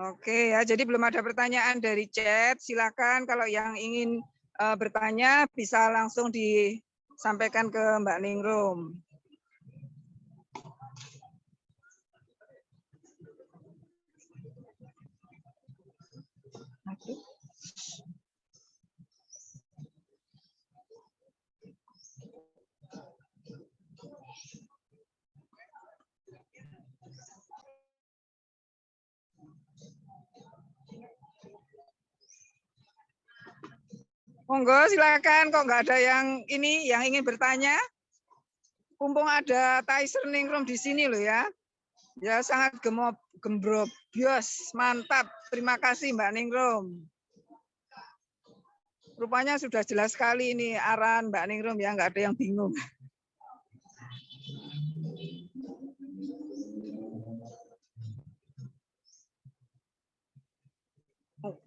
Speaker 2: Oke ya, jadi belum ada pertanyaan dari chat. Silakan kalau yang ingin bertanya bisa langsung disampaikan ke Mbak Ningrum. Monggo silakan, kok nggak ada yang ingin bertanya? mumpung ada Taiser Ningrum di sini loh ya. Ya sangat gembrobios, mantap. Terima kasih Mbak Ningrum. Rupanya sudah jelas sekali ini arahan Mbak Ningrum ya, nggak ada yang bingung.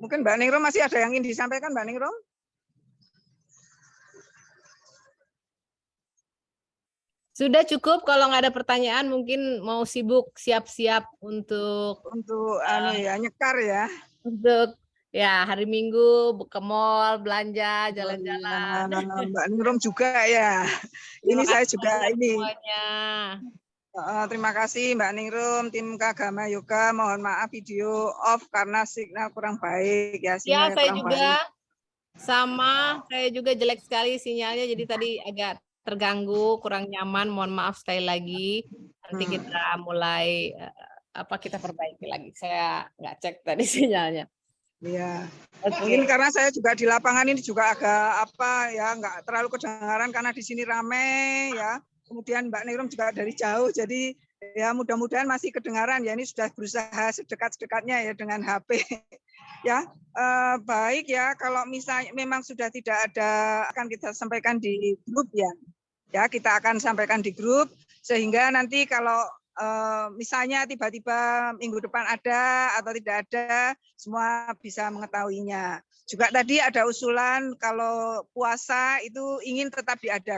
Speaker 2: Mungkin Mbak Ningrum masih ada yang ingin disampaikan Mbak Ningrum?
Speaker 3: Sudah cukup, kalau nggak ada pertanyaan mungkin mau sibuk siap-siap untuk
Speaker 2: Nyekar ya.
Speaker 3: untuk ya hari Minggu ke mall, belanja, jalan-jalan.
Speaker 2: Mbak Ningrum juga ya.
Speaker 3: Terima
Speaker 2: Ini saya
Speaker 3: kasih
Speaker 2: juga
Speaker 3: banyak
Speaker 2: ini.
Speaker 3: semuanya.
Speaker 2: Terima kasih Mbak Ningrum, tim Kagama Yoga. Mohon maaf video off karena signal kurang baik ya.
Speaker 3: Ya,
Speaker 2: Sinyalnya
Speaker 3: saya
Speaker 2: kurang
Speaker 3: juga
Speaker 2: baik.
Speaker 3: saya juga jelek sekali sinyalnya, jadi tadi agak terganggu, kurang nyaman. Mohon maaf sekali lagi. Nanti kita mulai kita perbaiki lagi. Saya nggak cek tadi sinyalnya.
Speaker 2: Iya.
Speaker 3: Oke.
Speaker 2: Mungkin karena saya juga di lapangan ini juga agak nggak terlalu kedengaran karena di sini rame ya. Kemudian Mbak Ningrum juga dari jauh, jadi ya mudah-mudahan masih kedengaran ya. Ini sudah berusaha sedekat-dekatnya ya dengan HP. Ya, baik ya. Kalau misalnya memang sudah tidak ada, akan kita sampaikan di grup ya. Ya, kita akan sampaikan di grup sehingga nanti kalau misalnya tiba-tiba minggu depan ada atau tidak ada, semua bisa mengetahuinya. Juga tadi ada usulan kalau puasa itu ingin tetap diadakan.